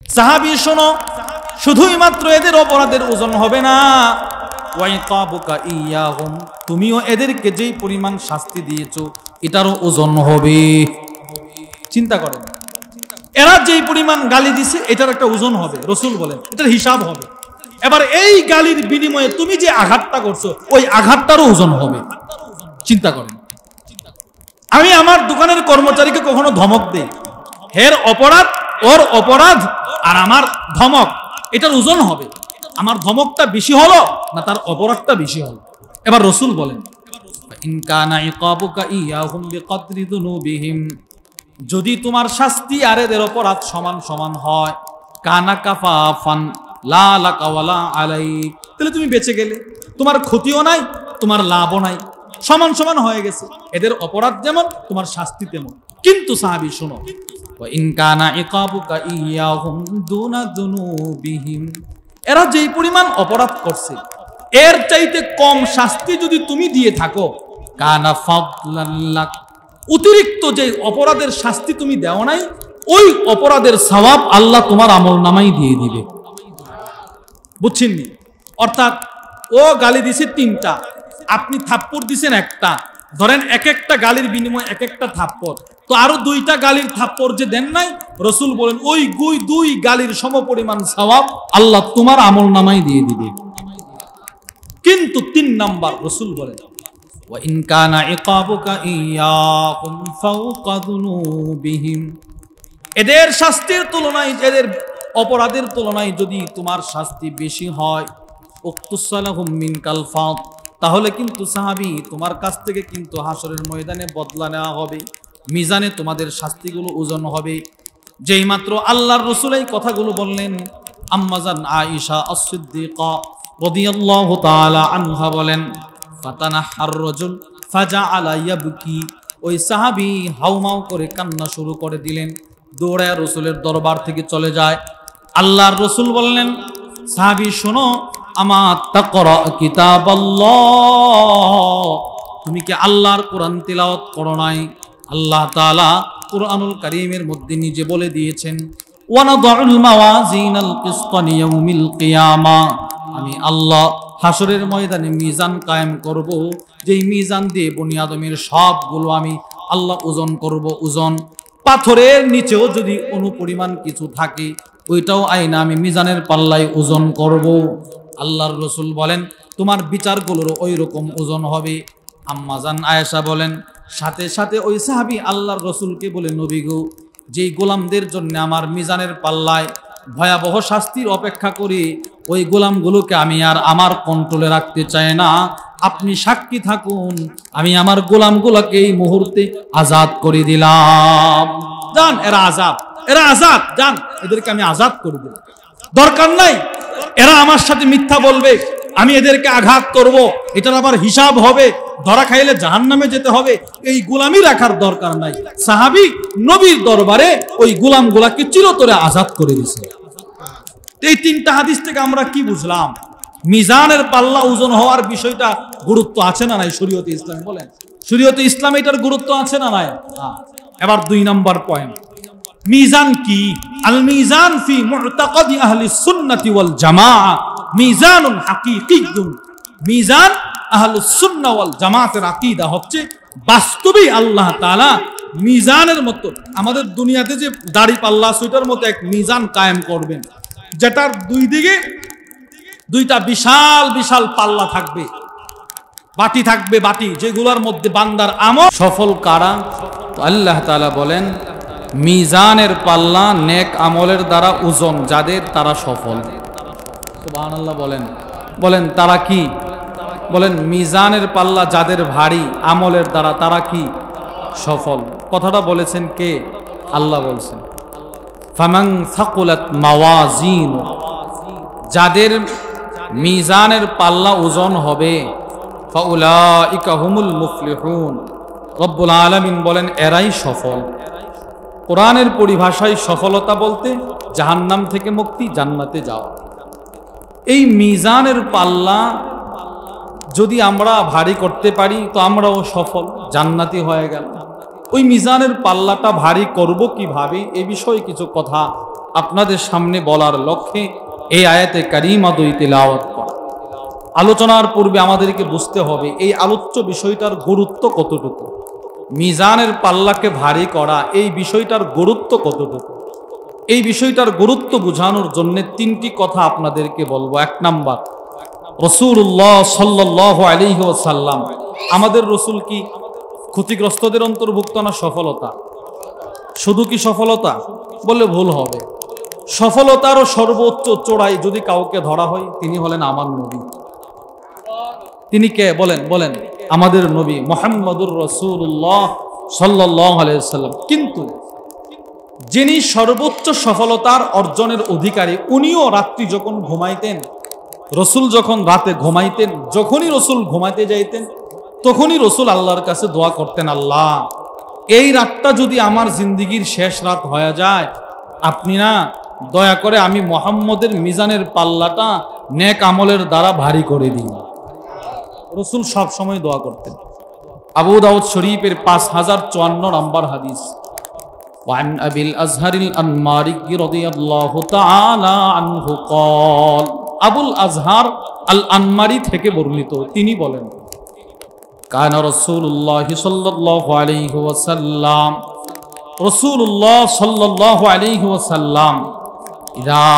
সাহাবী শোনো, শুধুই মাত্র এদের অপরাধের ওজন হবে না, ওয়াইকাবুকা ইয়াহুম, তুমিও এদেরকে যেই পরিমাণ শাস্তি দিয়েছো এটারও ওজন হবে। চিন্তা করেন, এরা যেই পরিমাণ গালি দিছে এটার একটা ওজন হবে, রাসূল বলেন এটার হিসাব হবে। এবার এই গালির বিনিময়ে তুমি যে আঘাতটা করছো ওই আঘাতটারও ওজন হবে। চিন্তা করেন, আমি আমার দোকানের কর্মচারীকে কখনো ধমক দেই, এর অপরাধ, ওর অপরাধ আর আমার ধমক, এটার ওজন হবে। আমার ধমকটা বেশি হলো না তার অপরাধটা বেশি হলো। এবার রাসূল বলেন, ইন কানা ইকাবুকা ইয়াহুম বিকদরি যুনুবিহিম, যদি তোমার শাস্তি আর এদের অপরাধ সমান সমান হয়, কানা কাফাফান লা লাকা ওয়ালা আলাইক, তাহলে তুমি বেঁচে গেলে, তোমার ক্ষতিও নাই তোমার লাভও নাই, সমান সমান হয়ে গেছে। এদের অপরাধ যেমন তোমার শাস্তি তেমন। কিন্তু সাহাবী শোনো, ওয়া ইন কানা ইকাবুকা ইয়াহুম দুনা যুনুবিহিম, এরা যেই পরিমাণ অপরাধ করছে এর চাইতে কম শাস্তি যদি তুমি দিয়ে থাকো, কানা ফাদলান লাক, অতিরিক্ত যে অপরাধের শাস্তি তুমি দেও নাই ওই অপরাধের সওয়াব আল্লাহ তোমার আমলনামায় দিয়ে দিবে। বুঝছেন? অর্থাৎ ও গালি দিছে 3টা, আপনি থাপ্পড় দিছেন 1টা, ধরেন এক একটা গালির বিনিময়ে এক একটা থাপ্পড়, তো আরো 2টা গালির থাপ্পড় যে দেন নাই, রাসূল বলেন ওই 2 গালির সমপরিমাণ সওয়াব আল্লাহ তোমার আমলনামায় দিয়ে দিবে। কিন্তু 3 নাম্বার রাসূল বলেন, ওয়া ইন কানা ইকাবুকা ইয়াকুম ফাওকা যুনুবিহিম, এদের শাস্তির তুলনায়, এদের অপরাধের তুলনায় যদি তোমার শাস্তি বেশি হয়, উকতুসালাহুম মিনকাল ফাদ, তাহলে কিন্তু সাহাবী তোমার কাছ থেকে কিন্তু হাসরের ময়দানে বদলা নেওয়া হবে, মিজানে তোমাদের শাস্তিগুলো ওজন হবে। যেই মাত্র আল্লাহর রাসূল এই কথাগুলো বললেন, আম্মাজান আয়েশা আস-সিদ্দিকা রাদিয়াল্লাহু তাআলা আনহা বলেন, ফাতানাহার রাজুল ফাজাআলা ইয়াবকি, ওই সাহাবী হাউমাউ করে কান্না শুরু করে দিলেন, দৌড়ায় রাসূলের দরবার থেকে চলে যায়। আল্লাহর রাসূল বললেন, সাহাবী শোনো, আমা তাকরা কিতাবাল্লাহ, তুমি কি আল্লাহর কোরআন তিলাওয়াত করো নাই? আল্লাহ তাআলা কোরআনুল কারীমের মধ্যে নিজে বলে দিয়েছেন, ওয়া নাদাউল মাওয়াজিনাল কিসতা লিয়াউমিল কিয়ামা, আমি আল্লাহ হাসরের ময়দানে মিজান কায়েম করব, যেই মিজান দিয়ে বনি আদমের সবগুলো আমি আল্লাহ ওজন করব। ওজন পাথরের নিচেও যদি অনুপরিমাণ কিছু থাকে ওইটাও আইনা আমি মিজানের পাল্লায় ওজন করব। আল্লাহর রাসূল বলেন তোমার বিচারগুলোর ওই রকম ওজন হবে। আম্মাজান আয়েশা বলেন, সাথে সাথে ওই সাহাবী আল্লাহর রাসূলকে বলে, নবী গো, যেই গোলামদের জন্য আমার মিজানের পাল্লায় ভয়াবহ শাস্তির অপেক্ষা করি, ওই গোলামগুলোকে আমি আর আমার কন্ট্রোলে রাখতে চাই না, আপনি সাক্ষী থাকুন, আমি আমার গোলামগুলোকে এই মুহূর্তে আজাদ করে দিলাম। জান, এরা আজাদ, এরা আজাদ, জান, এদেরকে আমি আজাদ করে দিলাম। দরকার নাই এরা আমার সাথে মিথ্যা বলবে, আমি এদেরকে আঘাত করব, এটার আবার হিসাব হবে, ধরা খাইলে জাহান্নামে যেতে হবে, এই গোলামি রাখার দরকার নাই। সাহাবী নবীর দরবারে ওই গোলামগুলাকে চিরতরে আজাদ করে দিয়েছে। এই 3টা হাদিস থেকে আমরা কি বুঝলাম? মিজানের পাল্লা ওজন হওয়ার বিষয়টা গুরুত্ব আছে না নাই শরীয়তে ইসলাম? বলেন, শরীয়তে ইসলাম এটার গুরুত্ব আছে না নাই? এবার 2 নম্বর পয়েন্ট, মিজান কি? আল মিজান ফি মুতাকাদি আহলি সুন্নাতি ওয়াল জামাআহ মিজানুন হাকিকিয়্যুন, মিজান আহলুস সুন্নাহ ওয়াল জামাতের আকীদা হচ্ছে বাস্তবেই আল্লাহ তাআলা মিজানের মতো আমাদের দুনিয়াতে যে দাড়ি পাল্লা সেটার মতো এক মিজান কায়েম করবেন, যেটার 2 দিকে 2টা বিশাল বিশাল পাল্লা থাকবে, বাটি থাকবে, বাটি যেগুলোর মধ্যে বান্দার আমল সফল কারা। তো আল্লাহ তাআলা বলেন মিজানের পাল্লা নেক আমলের দ্বারা ওজন যাদের, তারা সফল। সুবহানাল্লাহ বলেন, বলেন তারা কি? বলেন মিজানের পাল্লা যাদের ভারী আমলের দ্বারা তারা কি? সফল। কথাটা বলেছেন কে? আল্লাহ বলছেন, ফামান সাকুলাত মাওয়াজিনু, যাদের মিজানের পাল্লা ওজন হবে, ফাউলাইকা হুমুল মুফলিহুন, রব্বুল আলামিন বলেন এরাই সফল। কোরআনের পরিভাষায় সফলতা বলতে জাহান্নাম থেকে মুক্তি, জান্নাতে যাওয়া। এই মিজানের পাল্লা যদি আমরা ভারী করতে পারি তো আমরাও সফল, জান্নাতি হয়ে গেল। ওই মিজানের পাল্লাটা ভারী করব কিভাবে, এ বিষয়ে কিছু কথা আপনাদের সামনে বলার লক্ষ্যে এই আয়াতে কারিমা দুই তিলাওয়াত করা। আলোচনার পূর্বে আমাদেরকে বুঝতে হবে এই আলোচ্য বিষয়টার গুরুত্ব কতটুকু, মিজানের পাল্লাকে ভারী করা এই বিষয়টার গুরুত্ব কতটুকু। এই বিষয়টার গুরুত্ব বোঝানোর জন্য তিনটি কথা আপনাদেরকে বলবো। এক নাম্বার, রাসূলুল্লাহ সাল্লাল্লাহু আলাইহি ওয়াসাল্লাম, আমাদের রসুল কি ক্ষতিগ্রস্তদের অন্তর্ভুক্ত না সফলতা? শুধু কি সফলতা বললে ভুল হবে। সফলতারও সর্বোচ্চ চূড়ায় যদি কাউকে ধরা হয় তিনি হলেন আমার নবী। তিনি কে বলেন? বলেন আমাদের নবী মুহাম্মদুর রাসূলুল্লাহ সাল্লাল্লাহু আলাইহি ওয়াসাল্লাম। কিন্তু যিনি সর্বোচ্চ সফলতার অর্জনের অধিকারী, উনিও রাত্রি যখন ঘুমাইতেন, রসুল যখন রাতে ঘুমাইতেন, যখনই রসুল ঘুমাইতে যাইতেন তখনই রসুল আল্লাহর কাছে দোয়া করতেন, আল্লাহ এই রাতটা যদি আমার জিন্দিগির শেষ রাত হয়ে যায়, আপনি না দয়া করে আমি মুহাম্মদের মিজানের পাল্লাটা নেক আমলের দ্বারা ভারী করে দিন। রসুল সব সময় দোয়া করতেন। আবু দাউদ শরীফের 5054 নম্বর হাদিস, وعن أبي الأزهر الأنماري رضي الله تعالى عنه قال, আবুল আজহার আল আনমারি থেকে বর্ণিত, তিনি বলেন, কানা রাসূলুল্লাহ সাল্লাল্লাহু আলাইহি ওয়াসাল্লাম, রাসূলুল্লাহ সাল্লাল্লাহু আলাইহি ওয়াসাল্লাম ইযা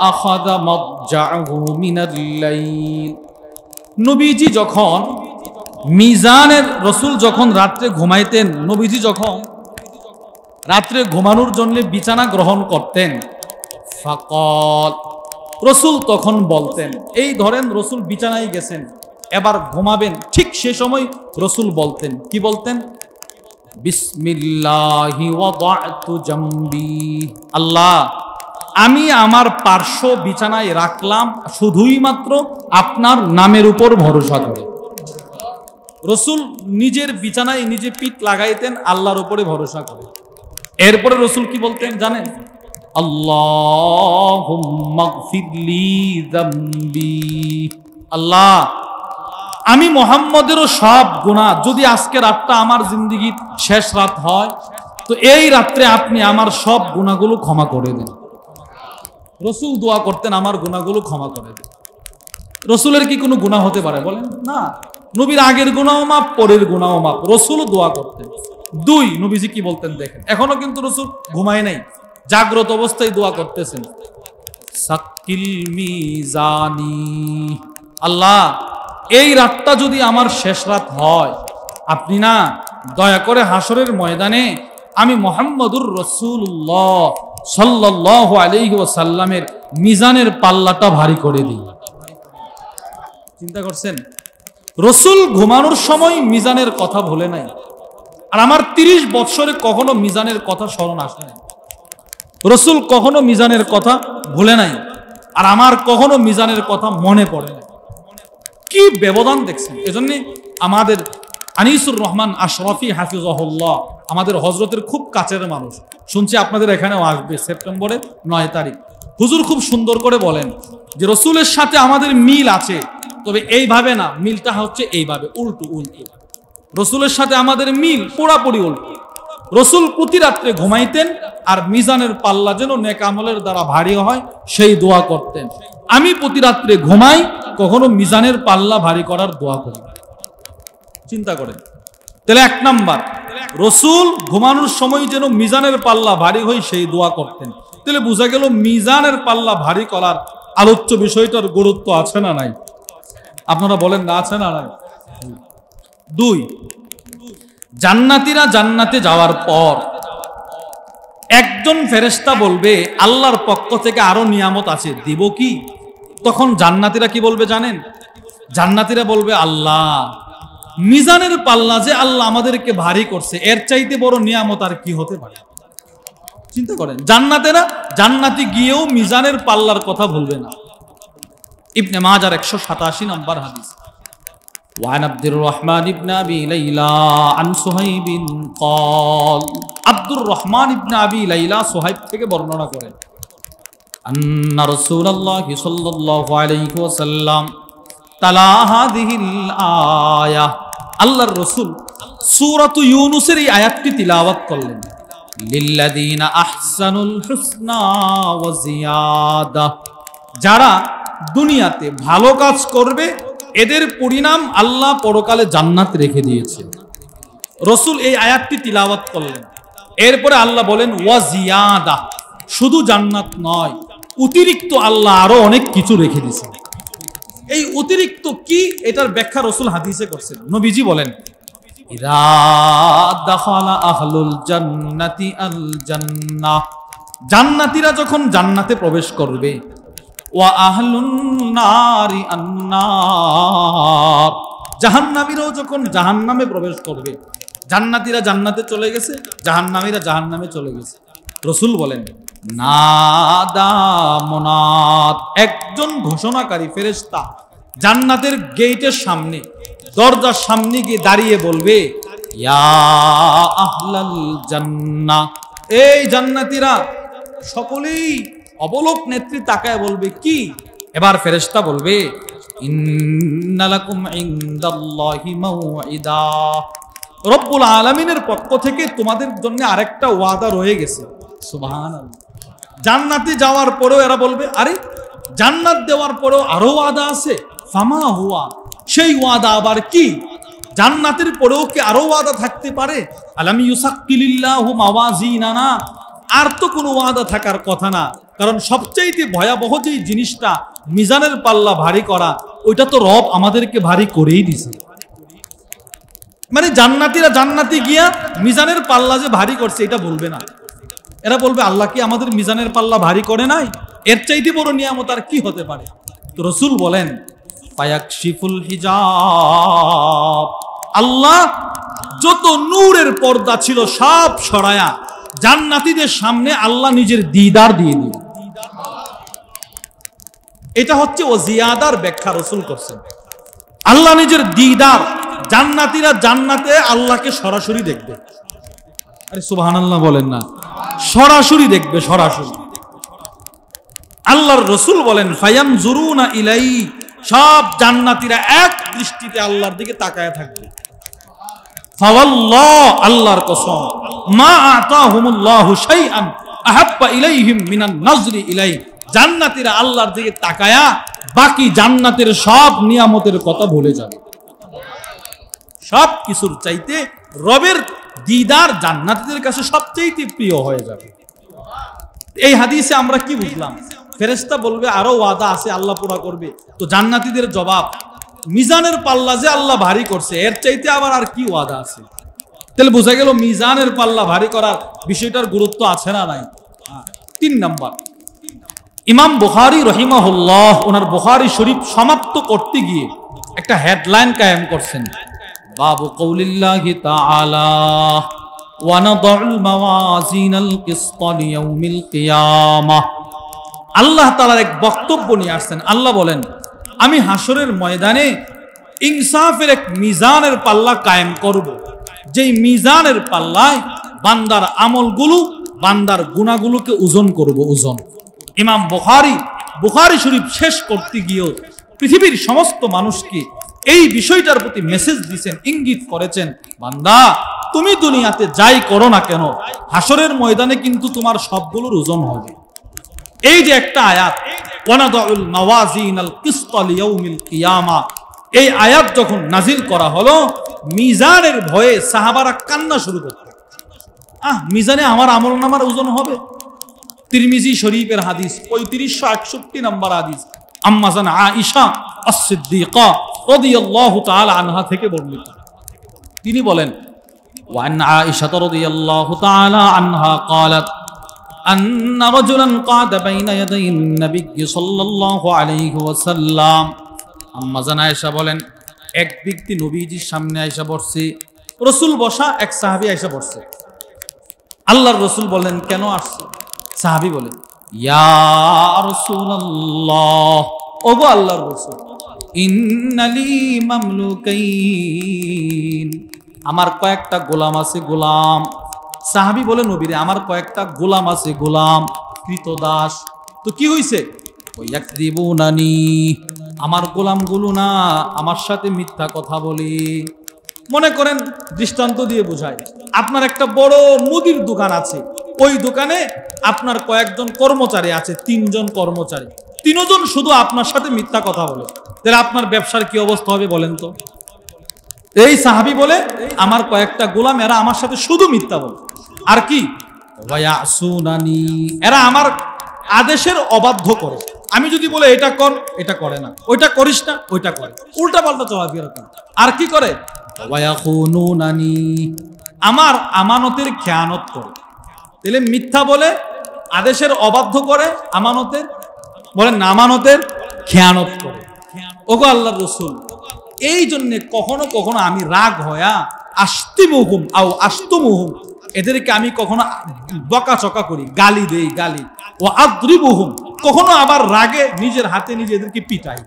আখাযা মাদজাহু মিনাল লাইল, নবীজি যখন মিজানের, রসুল যখন রাত্রে ঘুমাইতেন, নবীজি যখন রাত্রে ঘুমানোর জন্য বিছানা গ্রহণ করতেন, ফাকাল, রসুল তখন বলতেন, এই ধরেন রসুল বিছানায় গেছেন এবার ঘুমাবেন, ঠিক সে সময় রসুল বলতেন, কি বলতেন? বিসমিল্লাহি ওয়াদাতু জামবি, আল্লাহ আমি আমার পার্শ্ব বিছানায় রাখলাম শুধুই মাত্র আপনার নামের উপর ভরসা করে। রসুল নিজের বিছানায় নিজে পিঠ লাগাইতেন আল্লাহর উপরে ভরসা করে। এরপরে রসুল কি বলতেন জানেন? আল্লাহুম্মা গফিরলি যামবি, আল্লাহ আমি মুহাম্মদেরও সব গুনাহ, যদি আজকে রাতটা আমার জিন্দেগির শেষ রাত হয় তো এই রাত্রে আপনি আমার সব গুনাহগুলো ক্ষমা করে দেন। রসুল দোয়া করতেন আমার গুনাহগুলো ক্ষমা করে দেন। রসুলের কি কোনো গুনাহ হতে পারে বলেন? না, নবীর আগের গুনাহও মাপ, পরের গুনাহও মাপ, রসুলও দোয়া করতেন। দুই, নবীজি কি বলতেন দেখেন, এখনো কিন্তু রসুল ঘুমায় নাই, জাগ্রত অবস্থায় দোয়া করতেছেন, সাক্কিল মিজানি, আল্লাহ এই রাতটা যদি আমার শেষ রাত হয়, আপনি না দয়া করে হাসরের ময়দানে আমি মুহাম্মদুর রাসূলুল্লাহ সাল্লাল্লাহু আলাইহি ওয়াসাল্লামের মিজানের পাল্লাটা ভারী করে দিই। চিন্তা করছেন, রসুল ঘুমানোর সময় মিজানের কথা ভুলে নাই। আর আমার 30 বৎসরে কখনো মিজানের কথা স্মরণ আসে নাই। রসুল কখনো মিজানের কথা ভুলে নাই, আর আমার কখনো মিজানের কথা মনে পড়ে না। কি ব্যবধান দেখছেন! এজন্য আমাদের আনিসুর রহমান আশরাফি হাফিজাহুল্লাহ আমাদের হজরতের খুব কাছের মানুষ, শুনছি আপনাদের এখানেও আসবে সেপ্টেম্বরের 9 তারিখ। হুজুর খুব সুন্দর করে বলেন যে রসুলের সাথে আমাদের মিল আছে, তবে এইভাবে না, মিলটা হচ্ছে এইভাবে, উল্টো উল্টো। রসুলের সাথে আমাদের মিল পুরাপুরি উল্টো। রসুল প্রতি রাত্রে ঘুমাইতেন আর মিজানের পাল্লা যেন নেক আমলের দ্বারা ভারী হয় সেই দোয়া করতেন। আমি প্রতি রাত্রে ঘুমাই, কখনো মিজানের পাল্লা ভারী করার দোয়া করি। চিন্তা করেন, তাহলে এক নাম্বার, রসুল ঘুমানোর সময় যেন মিজানের পাল্লা ভারী হয় সেই দোয়া করতেন। তাহলে বোঝা গেল মিজানের পাল্লা ভারী করার আলোচ্য বিষয়টার গুরুত্ব আছে না নাই? আপনারা বলেন না, আছে না নাই? দুই, জান্নাতীরা জান্নাতে যাওয়ার পর একজন ফেরেশতা বলবে আল্লাহর পক্ষ থেকে আরো নিয়ামত আছে, দিব কি? তখন জান্নাতীরা কি বলবে জানেন? জান্নাতীরা বলবে, আল্লাহ মিজানের পাল্লা যে আল্লাহ আমাদেরকে ভারী করছে, এর চাইতে বড় নিয়ামত আর কি হতে পারে? চিন্তা করেন, জান্নাতেরা জান্নাতে গিয়েও মিজানের পাল্লার কথা ভুলবে না। ইবনে মাজার 187 নম্বর হাদিস, وعن عبد الرحمن بن أبي ليلى عن صهيب قال, আব্দুর রহমান ইবনে আবি লাইলা সুহাইব থেকে বর্ণনা করেন, আন্না রাসূলুল্লাহ সাল্লাল্লাহু আলাইহি ওয়াসাল্লাম তালা হাযিহিল আয়াহ, আল্লাহর রাসূল সূরাতু ইউনূসের এই আয়াতটি তিলাওয়াত করলেন। লিল্লাযীনা আহসানুল হুসনা ওয়া জিয়াদা, যারা দুনিয়াতে ভালো কাজ করবে এদের পরিণাম আল্লাহ পরকালে জান্নাত রেখে দিয়েছে। রাসূল এই আয়াতটি তিলাওয়াত করলেন, এরপরে আল্লাহ বলেন ওয়া জিয়াদা, শুধু জান্নাত নয়, অতিরিক্ত আল্লাহ আরো অনেক কিছু রেখে দিয়েছেন। এই অতিরিক্ত কি, এটার ব্যাখ্যা রাসূল হাদিসে করছেন। নবীজি বলেন ইযা দাখালা আহলুল জান্নাতি আল জান্নাহ, জান্নাতীরা যখন জান্নাতে প্রবেশ করবে, ওয়া আহলুন নারি আন নার, জাহান্নামীরাও যখন জাহান্নামে প্রবেশ করবে, জান্নাতীরা জান্নাতে চলে গেছে, জাহান্নামীরা জাহান্নামে চলে গেছে। রাসূল বলেন নাদা মুনাদ, একজন ঘোষণাকারী ফেরেশতা জান্নাতের গেটের সামনে, দরজার সামনে গিয়ে দাঁড়িয়ে বলবে ইয়া আহলাল জান্নাহ, এই জান্নাতীরা, সকলেই অবলোক নেত্রী তাকায় বলবে কি? এবার ফেরেশতা বলবে ইন্নালাকুম ইনদাল্লাহি মাউইদা, রব্বুল আলামিনের পক্ষ থেকে তোমাদের জন্য আরেকটা ওয়াদা রয়ে গেছে। সুবহানাল্লাহ। জান্নাতে যাওয়ার পরেও এরা বলবে আরে জান্নাত দেওয়ার পরেও আরো ওয়াদা আছে, ফামা হুয়া, সেই ওয়াদা আবার কি? জান্নাতের পরেও কি আরো ওয়াদা থাকতে পারে? আলাম ইউসাক্কিলিল্লাহু মাওয়াজিনানা, আর তো কোনো ওয়াদা থাকার কথা না, কারণ সবচাইতে ভয়াবহ যে জিনিসটা মিজানের পাল্লা ভারী করা, ওইটা তো রব আমাদেরকে ভারী করেই দিছে। মানে জান্নাতীরা জান্নাতে গিয়া মিজানের পাল্লা যে ভারী করছে এটা বলবে না, এরা বলবে আল্লাহ কি আমাদের মিজানের পাল্লা ভারী করে নাই? এর চাইতে বড় নিয়ামত আর কি হতে পারে? তো রাসূল বলেন ফায়াকশিফুল হিজাব, আল্লাহ যত নূরের পর্দা ছিল সব সরায়া জান্নাতীদের সামনে আল্লাহ নিজের দিদার দিয়ে দিবেন। এটা হচ্ছে ও জিয়াদার ব্যাখ্যা রাসূল করছেন। আল্লাহ নিজের দিদার, জান্নাতীরা জান্নাতে আল্লাহকে সরাসরি দেখবে। আরে সুবহানাল্লাহ বলেন না, সরাসরি দেখবে, সরাসরি। আল্লাহর রাসূল বলেন ফায়ানজুরুনা ইলাই, সব জান্নাতীরা এক দৃষ্টিতে আল্লাহর দিকে তাকায় থাকবে। ফাওয়াল্লাহ, আল্লাহর কসম, মা আতাহুমুল্লাহু শাইআন আহাব্বা ইলাইহিম মিনান নাজরি ইলাই, জান্নাতীরা আল্লাহর দিকে তাকায়া বাকি জান্নাতের সব নিয়ামতের কথা ভুলে যাবে। সব কিছুর চাইতে রবের দিদার জান্নাতীদের কাছে সবচাইতে প্রিয় হয়ে যাবে। এই হাদিসে আমরা কি বুঝলাম? ফেরেশতা বলবে আরো ওয়াদা আছে, আল্লাহ পুরা করবে। তো জান্নাতীদের জবাব, মিজানের পাল্লা যে আল্লাহ ভারী করছে, এর চাইতে আবার আর কি ওয়াদা আছে? তাহলে বোঝা গেল মিজানের পাল্লা ভারী করার বিষয়টার গুরুত্ব আছে না নাই? 3 নাম্বার, ইমাম বুখারী রহিমাহুল্লাহ ওনার বুখারী শরীফ সমাপ্ত করতে গিয়ে একটা হেডলাইন কায়েম করছেন, বাবু কওলিল্লাহি তাআলা ওয়া নাদাউল মাওয়াজিনাল কিসতা লিয়াউমিল কিয়ামাহ। আল্লাহ তাআলার এক বক্তব্য নিয়ে আসছেন। আল্লাহ বলেন আমি হাসরের ময়দানে ইনসাফের এক মিজানের পাল্লা কায়েম করব, যেই মিজানের পাল্লায় বান্দার আমলগুলো, বান্দার গুনাহগুলোকে ওজন করব, ওজন। ইমাম বুখারী শরীফ শেষ করতে গিয়েও পৃথিবীর সমস্ত মানুষকে এই বিষয়টার প্রতি মেসেজ দিয়েছেন, ইঙ্গিত করেছেন, বান্দা তুমি দুনিয়াতে যাই করো না কেন, হাসরের ময়দানে কিন্তু তোমার সবগুলোর ওজন হবে। এই যে একটা আয়াত ওয়ানাদাউল মাওয়াজিনাল কিসতা লিয়াউমিল কিয়ামা, এই আয়াত যখন নাজিল করা হলো, মিজানের ভয়ে সাহাবারা কান্না শুরু করত। মিজানে আমার আমলনামার ওজন হবে। তিরমিজি শরীফের হাদিস 3568 নম্বর হাদিস, আম্মা জান আয়েশা আস-সিদ্দিকা রাদিয়াল্লাহু তাআলা আনহা থেকে বর্ণিত। তিনি বলেন ওয়ান আয়েশা রাদিয়াল্লাহু তাআলা আনহা قالت أن رجلا قعد بين يدي النبي صلى الله عليه وسلم। আম্মা জান আয়েশা বলেন এক ব্যক্তি নবীজির সামনে আয়েশা বসছে, রাসূল বসা, এক সাহাবী আয়েশা বসছে। আল্লাহর রাসূল বলেন কেন আসছে? সাহাবী বলেন ইয়া রাসূলুল্লাহ, ওগো আল্লাহর রাসূল, ইন্নালি মামলুকাইন, আমার কয়েকটা গোলাম আছে, গোলাম। সাহাবী বলে নবীরে আমার কয়েকটা গোলাম আছে, গোলাম, কৃতদাস। তো কি হইছে? ওয়ায়াকযিবুনানি, আমার গোলামগুলো না আমার সাথে মিথ্যা কথা বলে। মনে করেন দৃষ্টান্ত দিয়ে বোঝায়, আপনার একটা বড় মুদির দোকান আছে, ওই দোকানে আপনার কয়েকজন কর্মচারী আছে, 3 জন কর্মচারী, 3 জন শুধু আপনার সাথে মিথ্যা কথা বলে, তাহলে আপনার ব্যবসার কি অবস্থা হবে বলেন তো? এই সাহাবী বলে আমার কয়েকটা গোলাম, এরা আমার সাথে শুধু মিথ্যা বলে, আর কি ওয়ায়াসুনানি, এরা আমার আদেশের অবাধ্য করে। আমি যদি বলে এটা কর, এটা করে না, ওইটা করিস না, ওইটা করে, উল্টা পাল্টা চলাফেরা করে। আর কি করে? ওয়ায়াখুনুনানি, আমার আমানতের খেয়ানত করে। তাহলে মিথ্যা বলে, আদেশের অবাধ্য করে, আমানতের বলেন না, আমানতের খেয়ানত করে। ওগো আল্লাহর রাসূল, এই জন্য কখনো কখনো আমি রাগ হয়া আস্তিমুহুম আও আস্তুমুহুম, এদেরকে আমি কখনো বকাচকা করি, গালি দেই, গালি ও আদ্রিবুহুম, কখনো আবার রাগে নিজের হাতে নিজে এদেরকে পিটাই,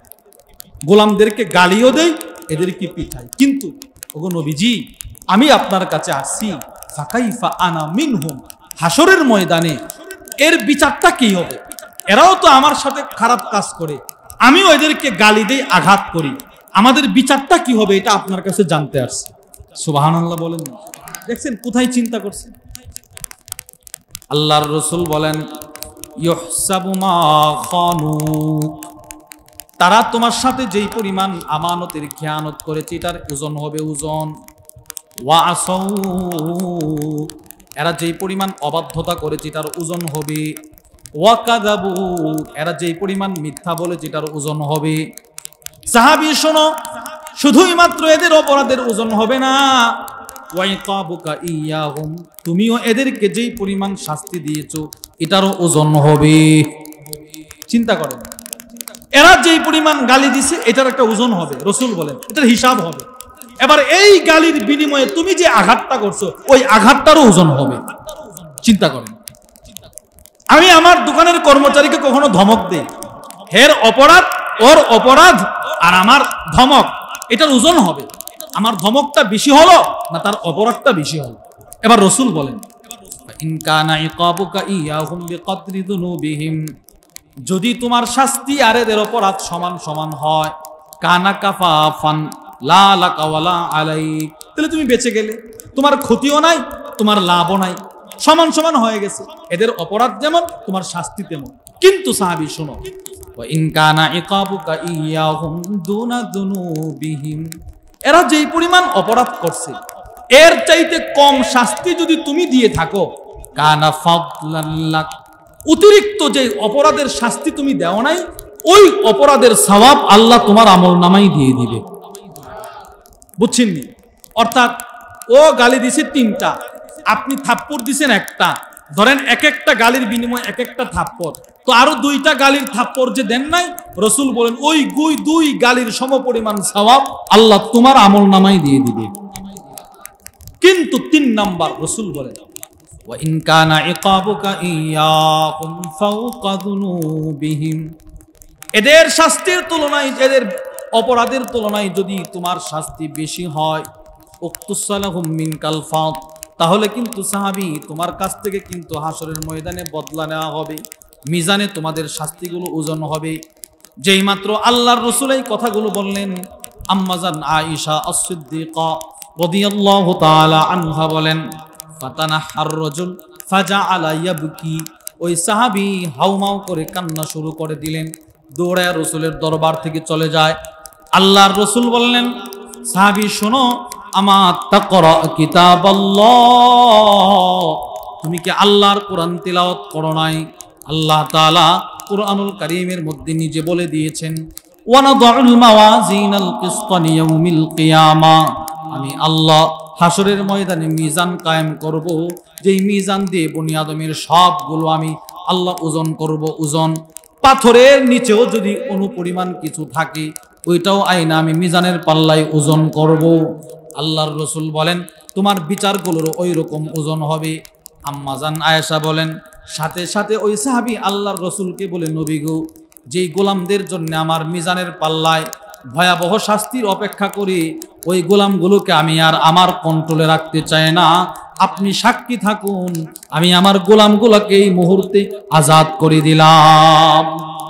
গোলামদেরকে গালিও দেই, এদেরকে পিটাই। কিন্তু ওগো নবীজি, আমি আপনার কাছে আসছি, ফাকাইফা আনা মিনহুম, হাসরের ময়দানে এর বিচারটা কি হবে? এরাও তো আমার সাথে খারাপ কাজ করে, আমিও এদেরকে গালি দেই, আঘাত করি, আমাদের বিচারটা কি হবে এটা আপনার কাছে জানতে আসছি। সুবহানাল্লাহ বলেন। দেখছেন কোথায় চিন্তা করছেন? আল্লাহর রাসূল বলেন, ইহসাবু মা খানুক, তারা তোমার সাথে যেই পরিমাণ আমানতের খেয়ানত করেছে এটার ওজন হবে ওজন। ওয়া আসাউ, এরা যেই পরিমাণ অবাধ্যতা করেছে এটার ওজন হবে। ওয়া কাযাবু, এরা যেই পরিমাণ মিথ্যা বলেছে এটার ওজন হবে। সাহাবী শোনো, শুধুই মাত্র এদের অপরাধের ওজন হবে না, ওয়াইকাবুকা ইয়াহুম, তুমিও এদেরকে যেই পরিমাণ শাস্তি দিয়েছো এটারও ওজন হবে। চিন্তা করেন, এরা যেই পরিমাণ গালি দিছে এটার একটা ওজন হবে, রাসূল বলেন এটার হিসাব হবে। এবার এই গালির বিনিময়ে তুমি যে আঘাতটা করছো ওই আঘাতটারও ওজন হবে। চিন্তা করেন, আমি আমার দোকানের কর্মচারীকে কখনো ধমক দেই, এর অপরাধ, ওর অপরাধ আর আমার ধমক, এটার ওজন হবে। আমার ধমকটা বেশি হলো না তার অপরাধটা বেশি হলো? এবার রাসূল বলেন, ইন কানা ইকাবুকা ইয়াহুম বিকদরি যুনুবিহিম, যদি তোমার শাস্তি আর এদের অপরাধ সমান সমান হয়, কানা কাফাফান লা লাকা ওয়ালা আলাইক, তাহলে তুমি বেঁচে গেলে, তোমার ক্ষতিও নাই, তোমার লাভও নাই, সমান সমান হয়ে গেছে। এদের অপরাধ যেমন তোমার শাস্তি তেমন। কিন্তু সাহাবী শোনো, ওয়া ইন কানা ইকাবুকা ইয়াহুম দুনা যুনুবিহিম, এরা যেই পরিমাণ অপরাধ করছে এর চাইতে কম শাস্তি যদি তুমি দিয়ে থাকো, কানা ফাদলান লাক, অতিরিক্ত যে অপরাধের শাস্তি তুমি দেও নাই ওই অপরাধের সওয়াব আল্লাহ তোমার আমলনামায় দিয়ে দিবে। বুঝছেন? অর্থাৎ ও গালি দিছে 3টা, আপনি থাপ্পড় দিছেন 1টা, ধরেন এক একটা গালির বিনিময়ে এক একটা থাপ্পড়, তো আরো 2টা গালির থাপ্পড় যে দেন নাই, রাসূল বলেন ওই 2 গালির সমপরিমাণ সওয়াব আল্লাহ তোমার আমলনামায় দিয়ে দিবে। কিন্তু 3 নাম্বার রাসূল বলেন, ওয়া ইন কানা ইকাবুকা ইয়াকুম ফাওকা যুনুবিহিম, এদের শাস্তির তুলনায়, এদের অপরাধের তুলনায় যদি তোমার শাস্তি বেশি হয়, উকতুসালাহুম মিনকাল ফাদ, তাহলে কিন্তু সাহাবী তোমার কাছ থেকে কিন্তু হাসরের ময়দানে বদলা নেওয়া হবে, মিজানে তোমাদের শাস্তিগুলো ওজন হবে। যেই মাত্র আল্লাহর রাসূল এই কথাগুলো বললেন, আম্মাজান আয়েশা আস-সিদ্দিকা রাদিয়াল্লাহু তাআলা আনহা বলেন, ফাতানাহার রাজুল ফাজাআলা ইয়াবকি, ওই সাহাবী হাউমাউ করে কান্না শুরু করে দিলেন, দৌড়ায় রাসূলের দরবার থেকে চলে যায়। আল্লাহর রাসূল বললেন, সাহাবী শোনো, আমা তাকরা কিতাবাল্লাহ, তুমি কি আল্লাহর কোরআন তিলাওয়াত করো নাই? আল্লাহ তাআলা কুরআনুল কারীমের মধ্যে নিজে বলে দিয়েছেন, ওয়ানাদউল মাওয়াজিনাল কিসতা লিয়াউমিল কিয়ামা, আমি আল্লাহ হাসরের ময়দানে মিজান কায়েম করব, যেই মিজান দিয়ে বনি আদমের সবগুলো আমি আল্লাহ ওজন করব। ওজন পাথরের নিচেও যদি অনুপরিমাণ কিছু থাকে ওইটাও আইনা আমি মিজানের পাল্লায় ওজন করব। আল্লাহর রাসূল বলেন তোমার বিচারগুলোরও ওই রকম ওজন হবে। আম্মাজান আয়েশা বলেন, সাথে সাথে ওই সাহাবী আল্লাহর রাসূলকে বলে, নবী গো, যেই গোলামদের জন্য আমার মিজানের পাল্লায় ভয়াবহ শাস্তির অপেক্ষা করি, ওই গোলামগুলোকে আমি আর আমার কন্ট্রোলে রাখতে চাই না, আপনি সাক্ষী থাকুন, আমি আমার গোলামগুলোকে এই মুহূর্তে আজাদ করে দিলাম।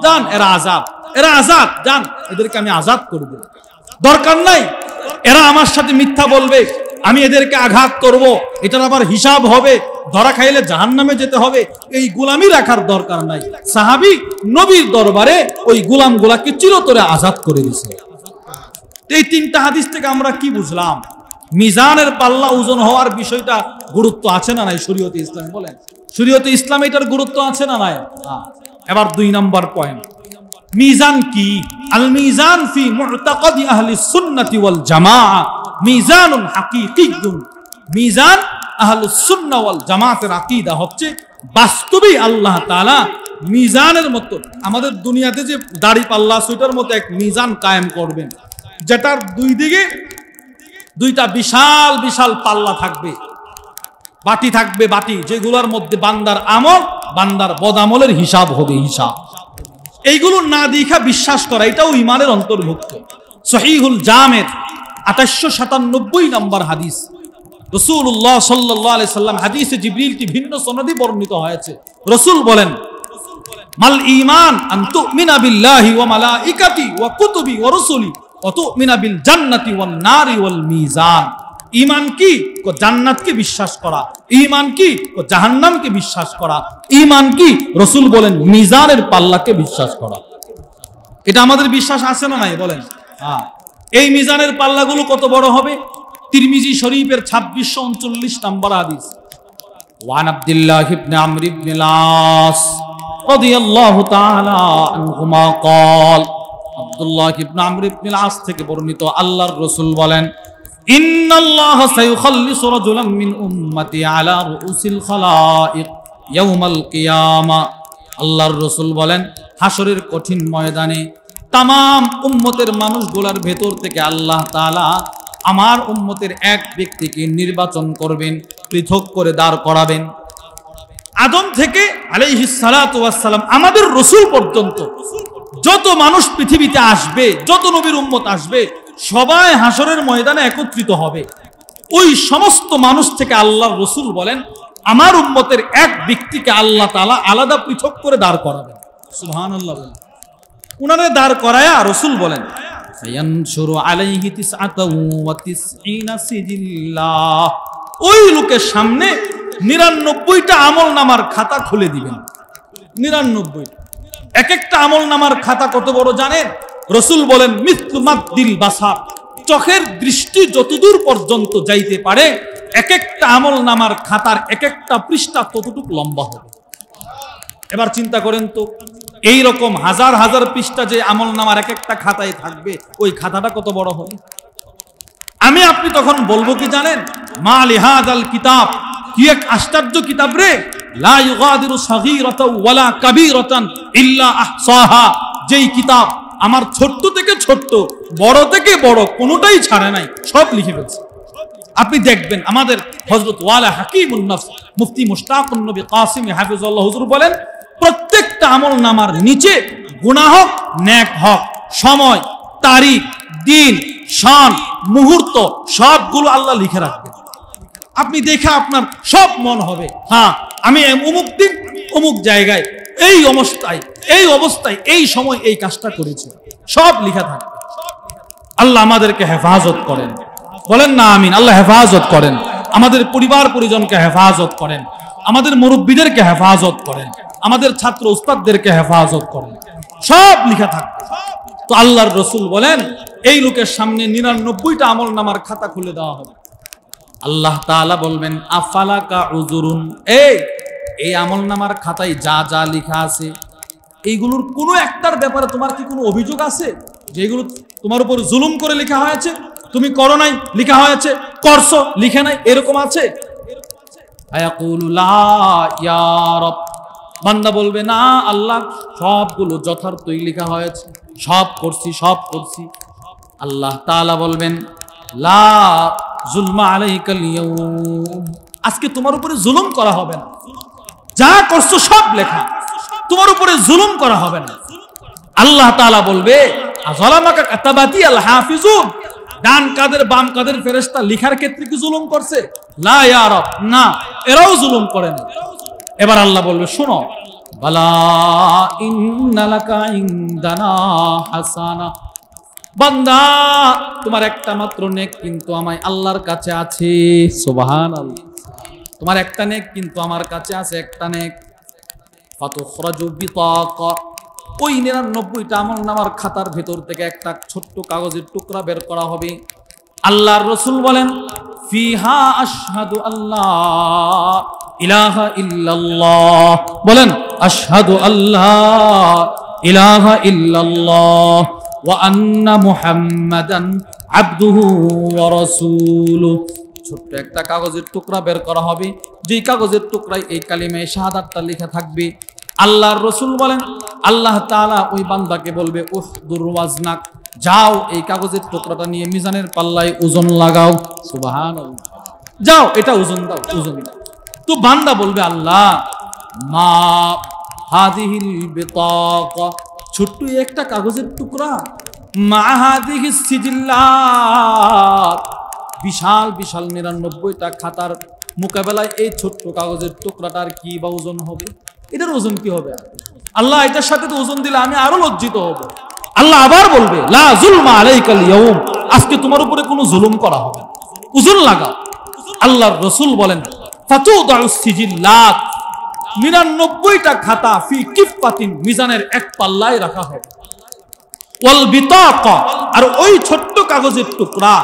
যান, এরা আজাদ, এরা আজাদ, যান, এদেরকে আমি আজাদ করে দিলাম। দরকার নাই। এরা আমার সাথে মিথ্যা বলবে, আমি এদেরকে আঘাত করব, এটার আবার হিসাব হবে, ধরা খাইলে জাহান্নামে যেতে হবে, এই গোলামি রাখার দরকার নাই। সাহাবী নবীর দরবারে ওই গোলামগুলাকে চিরতরে আজাদ করে দিয়েছে। এই তিনটা হাদিস থেকে আমরা কি বুঝলাম? মিজানের পাল্লা ওজন হওয়ার বিষয়টা গুরুত্ব আছে না নাই শরীয়তে ইসলাম? বলেন, শরীয়তে ইসলাম এটার গুরুত্ব আছে না নাই? এবার 2 নম্বর পয়েন্ট, মিজান কি? আল মিজান ফি মুতাকাদি আহলি সুন্নাতি ওয়াল জামাআহ মিজানুন হাকিকিয়্যুন। মিজান আহলুস সুন্নাহ ওয়াল জামাতের আকীদা হচ্ছে বাস্তবেই আল্লাহ তাআলা মিজানের মতো আমাদের দুনিয়াতে যে দাড়ি পাল্লা সেটার মতো এক মিজান কায়েম করবেন, যেটার দুই দিকে দুইটা বিশাল বিশাল পাল্লা থাকবে, বাটি থাকবে, বাটি যেগুলোর মধ্যে বান্দার আমল, বান্দার বদামলের হিসাব হবে। হিসাব এইগুলো না দেখা বিশ্বাস করা এটাও ঈমানের অন্তর্ভুক্ত। সহিহুল জামের 2897 নম্বর হাদিস, রাসূলুল্লাহ সাল্লাল্লাহু আলাইহি সাল্লাম হাদিসে জিবরিলটি ভিন্ন সনদে বর্ণিত হয়েছে। রাসূল বলেন, মাল ঈমান আন তুমিনা বিল্লাহি ওয়া মালাইকাতি ওয়া কুতুবি ওয়া রুসুলি ওয়া তুমিনা বিল জান্নাতি ওয়ান নারি ওয়াল মিজান। ঈমান কি? জান্নাতকে বিশ্বাস করা। ঈমান কি? জাহান্নামকে বিশ্বাস করা। ঈমান কি? রাসূল বলেন মিজানের পাল্লাকে বিশ্বাস করা। এটা আমাদের বিশ্বাস আছে না নাই? বলেন। এই মিজানের পাল্লাগুলো কত বড় হবে? তিরমিজি শরীফের 2639 নম্বর হাদিস, ওয়ান আব্দুল্লাহ ইবনে আমর ইবনে আস রাদিয়াল্লাহু তাআলা আনহুমা قال, আব্দুল্লাহ ইবনে আমর ইবনে আস থেকে বর্ণিত, আল্লাহর রাসূল বলেন, ইন্নাল্লাহা সায়ুখাল্লিসু রাজুলাম মিন উম্মতি আলা রুউসিল খালাইক ইয়াউমাল কিয়ামা। আল্লাহর রাসূল বলেন, হাসরের কঠিন ময়দানে তামাম উম্মতের মানুষগুলোর ভেতর থেকে আল্লাহ তাআলা আমার উম্মতের এক ব্যক্তিকে নির্বাচন করবেন, পৃথক করে দাঁড় করাবেন। আদম থেকে আলাইহিস সালাতু ওয়াস সালাম আমাদের রাসূল পর্যন্ত যত মানুষ পৃথিবীতে আসবে, যত নবীর উম্মত আসবে, সবাই হাসরের ময়দানে একত্রিত হবে। ওই সমস্ত মানুষ থেকে আল্লাহর রাসূল বলেন, আমার উম্মতের এক ব্যক্তিকে আল্লাহ তাআলা আলাদা পৃথক করে দাঁড় করাবেন। সুবহানাল্লাহ। বলেন, উনারে দাঁড় করায়া রাসূল বলেন, সায়ানশুরু আলাইহি 99 সিজিল্লাহ। ওই লোকের সামনে 99টা আমলনামার খাতা খুলে দিবেন। 99। এক একটা আমলনামার খাতা কত বড় জানেন? রাসূল বলেন, মিসলু মাদ্দিল বাসার, চোখের দৃষ্টি যতদূর পর্যন্ত যাইতে পারে এক একটা আমলনামার খাতার এক একটা পৃষ্ঠা ততটুকু লম্বা হবে। এবার চিন্তা করেন তো, এই রকম হাজার হাজার পৃষ্ঠা যে আমলনামার এক একটা খাতায় থাকবে, ওই খাতাটা কত বড় হবে? আমি আপনি তখন বলবো কি জানেন? মা লিহাযাল কিতাব, কি এক আশ্চর্য কিতাব রে, লা ইউগাদিরু সাগীরাতাও ওয়ালা কাবীরাতান ইল্লা আহসাহা। যেই কিতাব আমার ছোট্ট থেকে ছোট্ট, বড় থেকে বড় কোনোটাই ছাড়ে নাই, সব লিখে ফেলছে। আপনি দেখবেন আমাদের হযরত ওয়ালা হাকিমুন নফস মুফতি মুশতাকুন নবী কাসিম হাফিজাল্লাহ হুজুর বলেন, প্রত্যেকটা আমলনামার নিচে গুনাহ হোক নেক হোক, সময়, তারিখ, দিন, শান, মুহূর্ত সবগুলো আল্লাহ লিখে রাখবেন। আপনি দেখে আপনার সব মন হবে, হ্যাঁ আমি অমুক দিন অমুক জায়গায় এই অবস্থায় এই সময় এই কাজটা করেছি, সব লিখা থাকবে। আল্লাহ আমাদেরকে হেফাজত করেন, বলেন না আমিন। আল্লাহ হেফাজত করেন, আমাদের পরিবার পরিজনকে হেফাজত করেন, আমাদের মুরব্বীদেরকে হেফাজত করেন, আমাদের ছাত্র উস্তাদদেরকে হেফাজত করেন, সব লিখা থাকবে। তো আল্লাহর রাসূল বলেন, এই লোকের সামনে 99টা আমলনামার খাতা খুলে দেওয়া হবে। আল্লাহ তাআলা বলবেন, আফালাকা উযুরুন, এই আমলনামার খাতায় যা যা লেখা আছে এইগুলোর কোনো একটার ব্যাপারে তোমার কি কোনো অভিযোগ আছে? যেগুলো তোমার উপর জুলুম করে লেখা হয়েছে, তুমি করো নাই লেখা হয়েছে, করছো লিখে নাই, এরকম আছে? আয়াকুলু লা ইয়া রব, বান্দা বলবে, না আল্লাহ, সবগুলো যথার্থই লেখা হয়েছে, সব করছি। আল্লাহ তাআলা বলবেন, লা যুলমা আলাইকাল ইয়াউম, আজকে তোমার উপরে জুলুম করা হবে না, যা করছো সব লেখা, তোমার উপরে জুলুম করা হবে না। আল্লাহ তাআলা বলবে, আযালামাকা কাতাবাতি আল হাফিজুন, ডান কাদের বাম কাদের ফেরেশতা লিখার ক্ষেত্রে কি জুলুম করছে? লা ইয়া রব, না, এরাও জুলুম করে না। এবার আল্লাহ বলবে, শোনো, বালা ইন্নালাকা ইনদানা হাসানা, বান্দা তোমার একটা মাত্র নেক কিন্তু আমায় আল্লাহর কাছে আছে, সুবহানাল্লাহ। তোমার একটা নেক কিন্তু আমার কাছে আছে, একটা নেক। ফাতুখরাজু বিতাকা, ওই 99টা আমলনামার খাতার ভেতর থেকে একটা ছোট্ট কাগজের টুকরা বের করা হবে। আল্লাহর রাসূল বলেন, ফিহা আশহাদু আল্লাহ ইলাহা ইল্লাল্লাহ, বলেন আশহাদু আল্লাহ ইলাহা ইল্লাল্লাহ ওয়া আন্না মুহাম্মাদান আবদুহু ওয়া রাসূলুহু। ছোট্ট একটা কাগজের টুকরা বের করা হবে, যেই কাগজের টুকরায় এই কালিমায়ে শাহাদাতটা লেখা থাকবে। আল্লাহর রাসূল বলেন, আল্লাহ তাআলা ওই বান্দাকে বলবে, উহদুর ওয়াজনাক, যাও এই কাগজের টুকরাটা নিয়ে মিজানের পাল্লায় ওজন লাগাও, সুবহানাল্লাহ। যাও এটা ওজন দাও, ওজন দাও। তো বান্দা বলবে, আল্লাহ মা হাযিহিল বিতাকা, ছোট্ট একটা কাগজের টুকরা, মা হাযিহিস সিজিল্লাত, বিশাল বিশাল 99টা খাতার মোকাবেলায় এই ছোট্ট কাগজের টুকরাটার কি বা ওজন হবে? এটার ওজন কি হবে? আল্লাহ এটার সাথে তো ওজন দিলে আমি আরো লজ্জিত হব। আল্লাহ আবার বলবে, লা যুলমা আলাইকাল ইয়াউম, আজকে তোমার উপরে কোনো জুলুম করা হবে না, ওজন লাগাও। আল্লাহর রাসূল বলেন, ফাতুদাউস সিজিল্লাত, 99টা খাতা ফি কিফাতিন, মিজানের এক পাল্লায় রাখা হবে। ওয়াল বিতাকা, আর ওই ছোট্ট কাগজের টুকরা,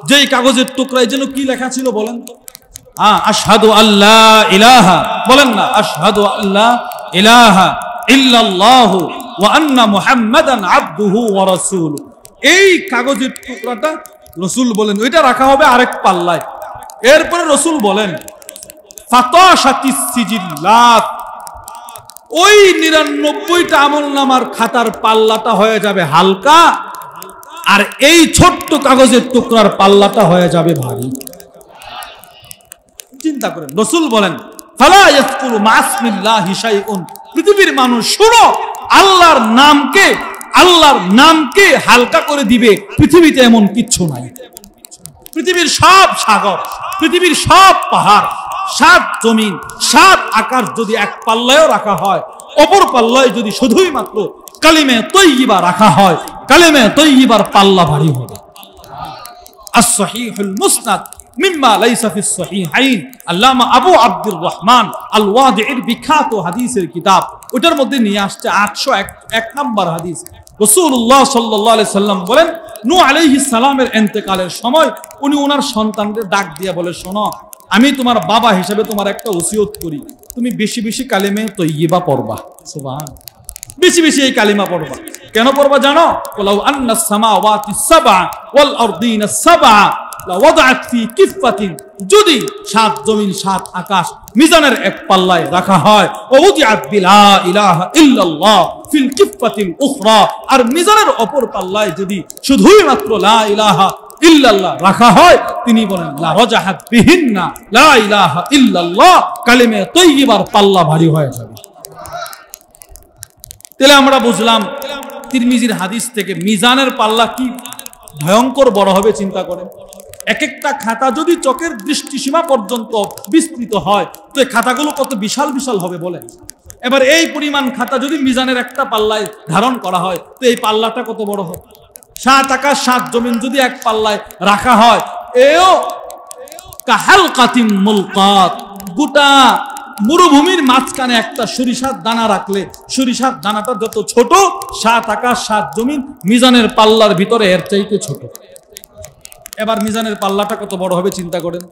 যেই কাগজের টুকরায় যেন কি লেখা ছিল বলেন তো? আশহাদু আল্লাহ ইলাহা, বলেন না আশহাদু আল্লাহ ইলাহা ইল্লাল্লাহু ওয়া আন্না মুহাম্মাদান আবদুহু ওয়া রাসূলুহু। এই কাগজের টুকরাটা রাসূল বলেন ওইটা রাখা হবে আরেক পাল্লায়। এরপরে রাসূল বলেন, ফাতাশাতিস সিজিল্লাত, ওই 99টা আমলনামার খাতার পাল্লাটা হয়ে যাবে হালকা, আর এই ছোট্ট কাগজের টুকরার পাল্লাটা হয়ে যাবে ভারী। চিন্তা করেন, রাসূল বলেন, ফালা ইয়াসকুলু মাসমিল্লাহি শাইউন, পৃথিবীর মানুষ শুনো, আল্লাহর নামকে হালকা করে দিবে পৃথিবীতে এমন কিচ্ছু নাই। পৃথিবীর সব সাগর, পৃথিবীর সব পাহাড়, 7 জমিন, 7 আকাশ যদি এক পাল্লায়ও রাখা হয়, অপর পাল্লায় যদি শুধুই মাত্র কালিমে তৈয়িবা রাখা হয়, কালিমে তৈয়িবার পাল্লা ভারী হবে। as-sahihul musnad মিম্মা লাইসা ফিস সহিহাইন, আল্লামা আবু আব্দুর রহমান আল ওয়াদি'র বিখ্যাত হাদিসের কিতাব, ওটার মধ্যে নিয়ে আসছে 801 নম্বর হাদিস। রাসূলুল্লাহ সাল্লাল্লাহু আলাইহি সাল্লাম বলেন, নূহ আলাইহিস সালামের ইন্তেকালের সময় উনি ওনার সন্তানদের ডাক দিয়ে বলে, শোনো, আমি তোমার বাবা হিসেবে তোমার একটা ওসিয়ত করি, তুমি বেশি বেশি কালিমে তৈয়িবা পড়বা, সুবহানাল্লাহ, বেশি বেশি এই কালিমা পড়বা। কেন পড়বা জানো? ওয়ালাউ আন্নাস সামাওয়াতি সাবআ ওয়াল আরদিনা সাবআ লাওয়াদাআত ফি কিফাতিন, যদি 7 জমিন 7 আকাশ মিজানের এক পাল্লায় রাখা হয়, ওউদিআত বিলা ইলাহা ইল্লাল্লাহ ফিল কিফাতিল উখরা, আর মিজানের অপর পাল্লায় যদি শুধুই মাত্র লা ইলাহা ইল্লাল্লাহ রাখা হয়, তিনি বলেন লা রাজাহাত বিহিন্না লা ইলাহা ইল্লাল্লাহ, কালিমে তৈয়িবার পাল্লা ভারী হয়ে যাবে। তাহলে আমরা বুঝলাম তিরমিজির হাদিস থেকে মিজানের পাল্লা কি ভয়ঙ্কর বড় হবে। চিন্তা করেন, এক একটা খাতা যদি চোখের দৃষ্টিসীমা পর্যন্ত বিস্তৃত হয়, তো এই খাতাগুলো কত বিশাল বিশাল হবে বলেন। এবার এই পরিমাণ খাতা যদি মিজানের একটা পাল্লায় ধারণ করা হয়, তো এই পাল্লাটা কত বড় হবে। 7 আকাশ 7 জমিন যদি এক পাল্লায় রাখা হয়, এও কাহালকাতিম মুলকাত, গোটা মরুভূমির মাঝখানে একটা সরিষার দানা রাখলে সরিষার দানাটা যত ছোট, 7 আকাশ 7 জমিন মিজানের পাল্লার ভিতরে এর চাইতে ছোট। এবার মিজানের পাল্লাটা কত বড় হবে চিন্তা করেন।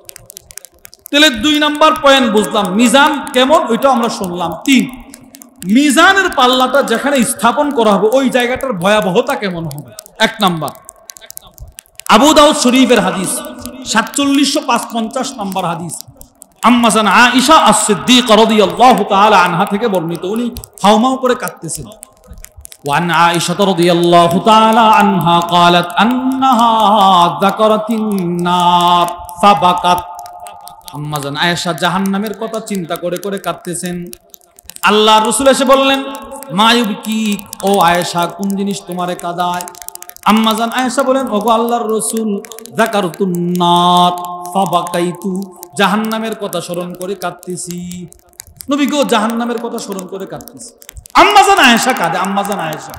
তাহলে 2 নাম্বার পয়েন্ট বুঝলাম, মিজান কেমন ওইটা আমরা শুনলাম। 3, মিজানের পাল্লাটা যেখানে স্থাপন করা হবে ওই জায়গাটার ভয়াবহতা কেমন হবে। 1 নাম্বার, আবু দাউদ শরীফের হাদিস 4755 নম্বর হাদিস, আম্মা জান আয়েশা আস-সিদ্দিকা রাদিয়াল্লাহু তাআলা আনহা থেকে বর্ণিত, উনি হাউমাউ করে কাঁদতেছেন। وعن عائشة رضي الله تعالى عنها قالت أنها ذكرت النار فبكت। আম্মা জান আয়েশা জাহান্নামের কথা চিন্তা করে করে কাঁদতেছেন। আল্লাহর রাসূল এসে বললেন, মা ইউবকি, ও আয়েশা কোন জিনিস তোমারে কাঁদায়? আম্মা জান আয়েশা বলেন, ওগো আল্লাহর রাসূল, যাকারতুন নার ফাবাকাইতু, জাহান্নামের কথা স্মরণ করে কাঁদতেছি। নবী গো, জাহান্নামের কথা স্মরণ করে কাঁদতেছি। আম্মা জান আয়েশা কাঁদে। আম্মা জান আয়েশা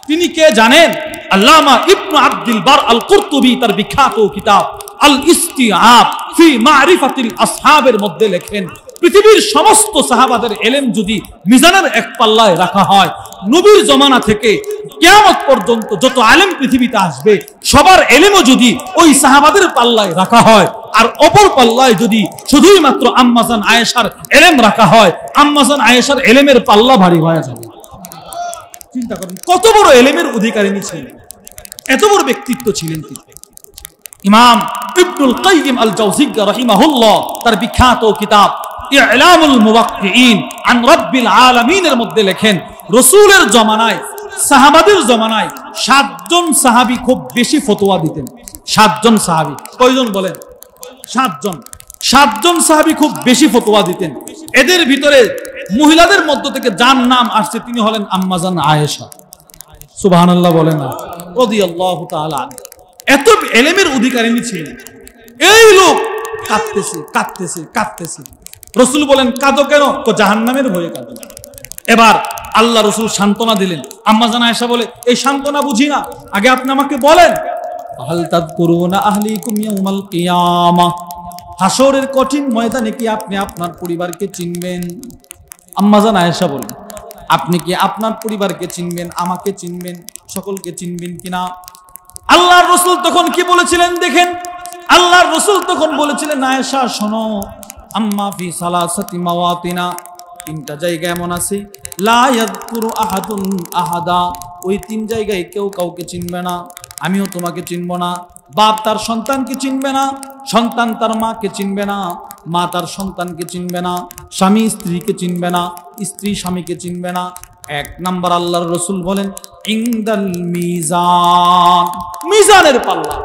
তিনি কে জানেন? আল্লামা ইবনে আব্দুল বার আল কুরতুবী তার বিখ্যাত কিতাব আল ইস্তিআব ফি মারিফাতিল আসহাবের মধ্যে লেখেন, পৃথিবীর সমস্ত সাহাবাদের ইলম যদি মিজানের এক পাল্লায় রাখা হয়, নবীর জমানা থেকে কিয়ামত পর্যন্ত যত আলেম পৃথিবীতে আসবে সবার ইলমও যদি ওই সাহাবাদের পাল্লায় রাখা হয়, আর অপর পাল্লায় যদি শুধুই মাত্র আম্মাজান আয়েশার ইলম রাখা হয়, আম্মাজান আয়েশার ইলমের পাল্লা ভারী হয়ে যাবে। চিন্তা করেন কত বড় ইলমের অধিকারিণী ছিলেন, এত বড় ব্যক্তিত্ব ছিলেন তিনি। ইমাম ইবনুল কাইয়িম আল জাওজিয়্যা রাহিমাহুল্লাহ তার বিখ্যাত কিতাব ইলামুল মুওয়াক্কিঈন আন রাব্বিল আলামিনের মধ্যে লেখেন, রাসূলের জমানায়, সাহাবাদের জমানায় 7 জন সাহাবী খুব বেশি ফতোয়া দিতেন। 7 জন সাহাবী, কয়জন বলেন? 7 জন। 7 জন সাহাবী খুব বেশি ফতোয়া দিতেন। এদের ভিতরে মহিলাদের মধ্য থেকে যার নাম আসছে তিনি হলেন আম্মাজান আয়েশা। সুবহানাল্লাহ বলেন না, রাদিয়াল্লাহু তাআলা আনহা। এত ইলমের অধিকারিণী ছিলেন। এই লোক কাঁদতেছে কাঁদতেছে কাঁদতেছে, রাসূল বলেন কাঁদো কেন? জাহান্নামের ভয়ে কাঁদো। এবার আল্লাহ রাসূল সান্ত্বনা দিলেন। আম্মাজান আয়েশা বলে, এই সান্ত্বনা বুঝি না, আগে আপনি আমাকে বলেন, হাল তাযকুরুনা আহলিকুম ইয়াউমাল কিয়ামা, হাসরের কঠিন ময়দানে কি আপনি আপনার পরিবারকে চিনবেন? আম্মাজান আয়েশা বলেন, আপনি কি আপনার পরিবারকে চিনবেন, আমাকে চিনবেন, সকলকে চিনবেন কিনা? আল্লাহর রাসূল তখন কি বলেছিলেন দেখেন। আল্লাহর রাসূল তখন বলেছিলেন, আয়েশা শোনো, আম্মা ফি সালাসাতি মাওয়াতিনা, 3টা জায়গা এমন আছে, লা ইয়াযকুরু আহাদুন আহাদা, ওই 3 জায়গায় কেউ কাউকে চিনবে না, আমিও তোমাকে চিনব না। বাপ তার সন্তানকে চিনবে না, সন্তান তার মাকে চিনবে না, মা তার সন্তানকে চিনবে না, স্বামী স্ত্রীকে চিনবে না, স্ত্রী স্বামীকে চিনবে না। 1 নাম্বার আল্লাহর রাসূল বলেন, ইনদাল মিজান, মিজানের পাল্লা।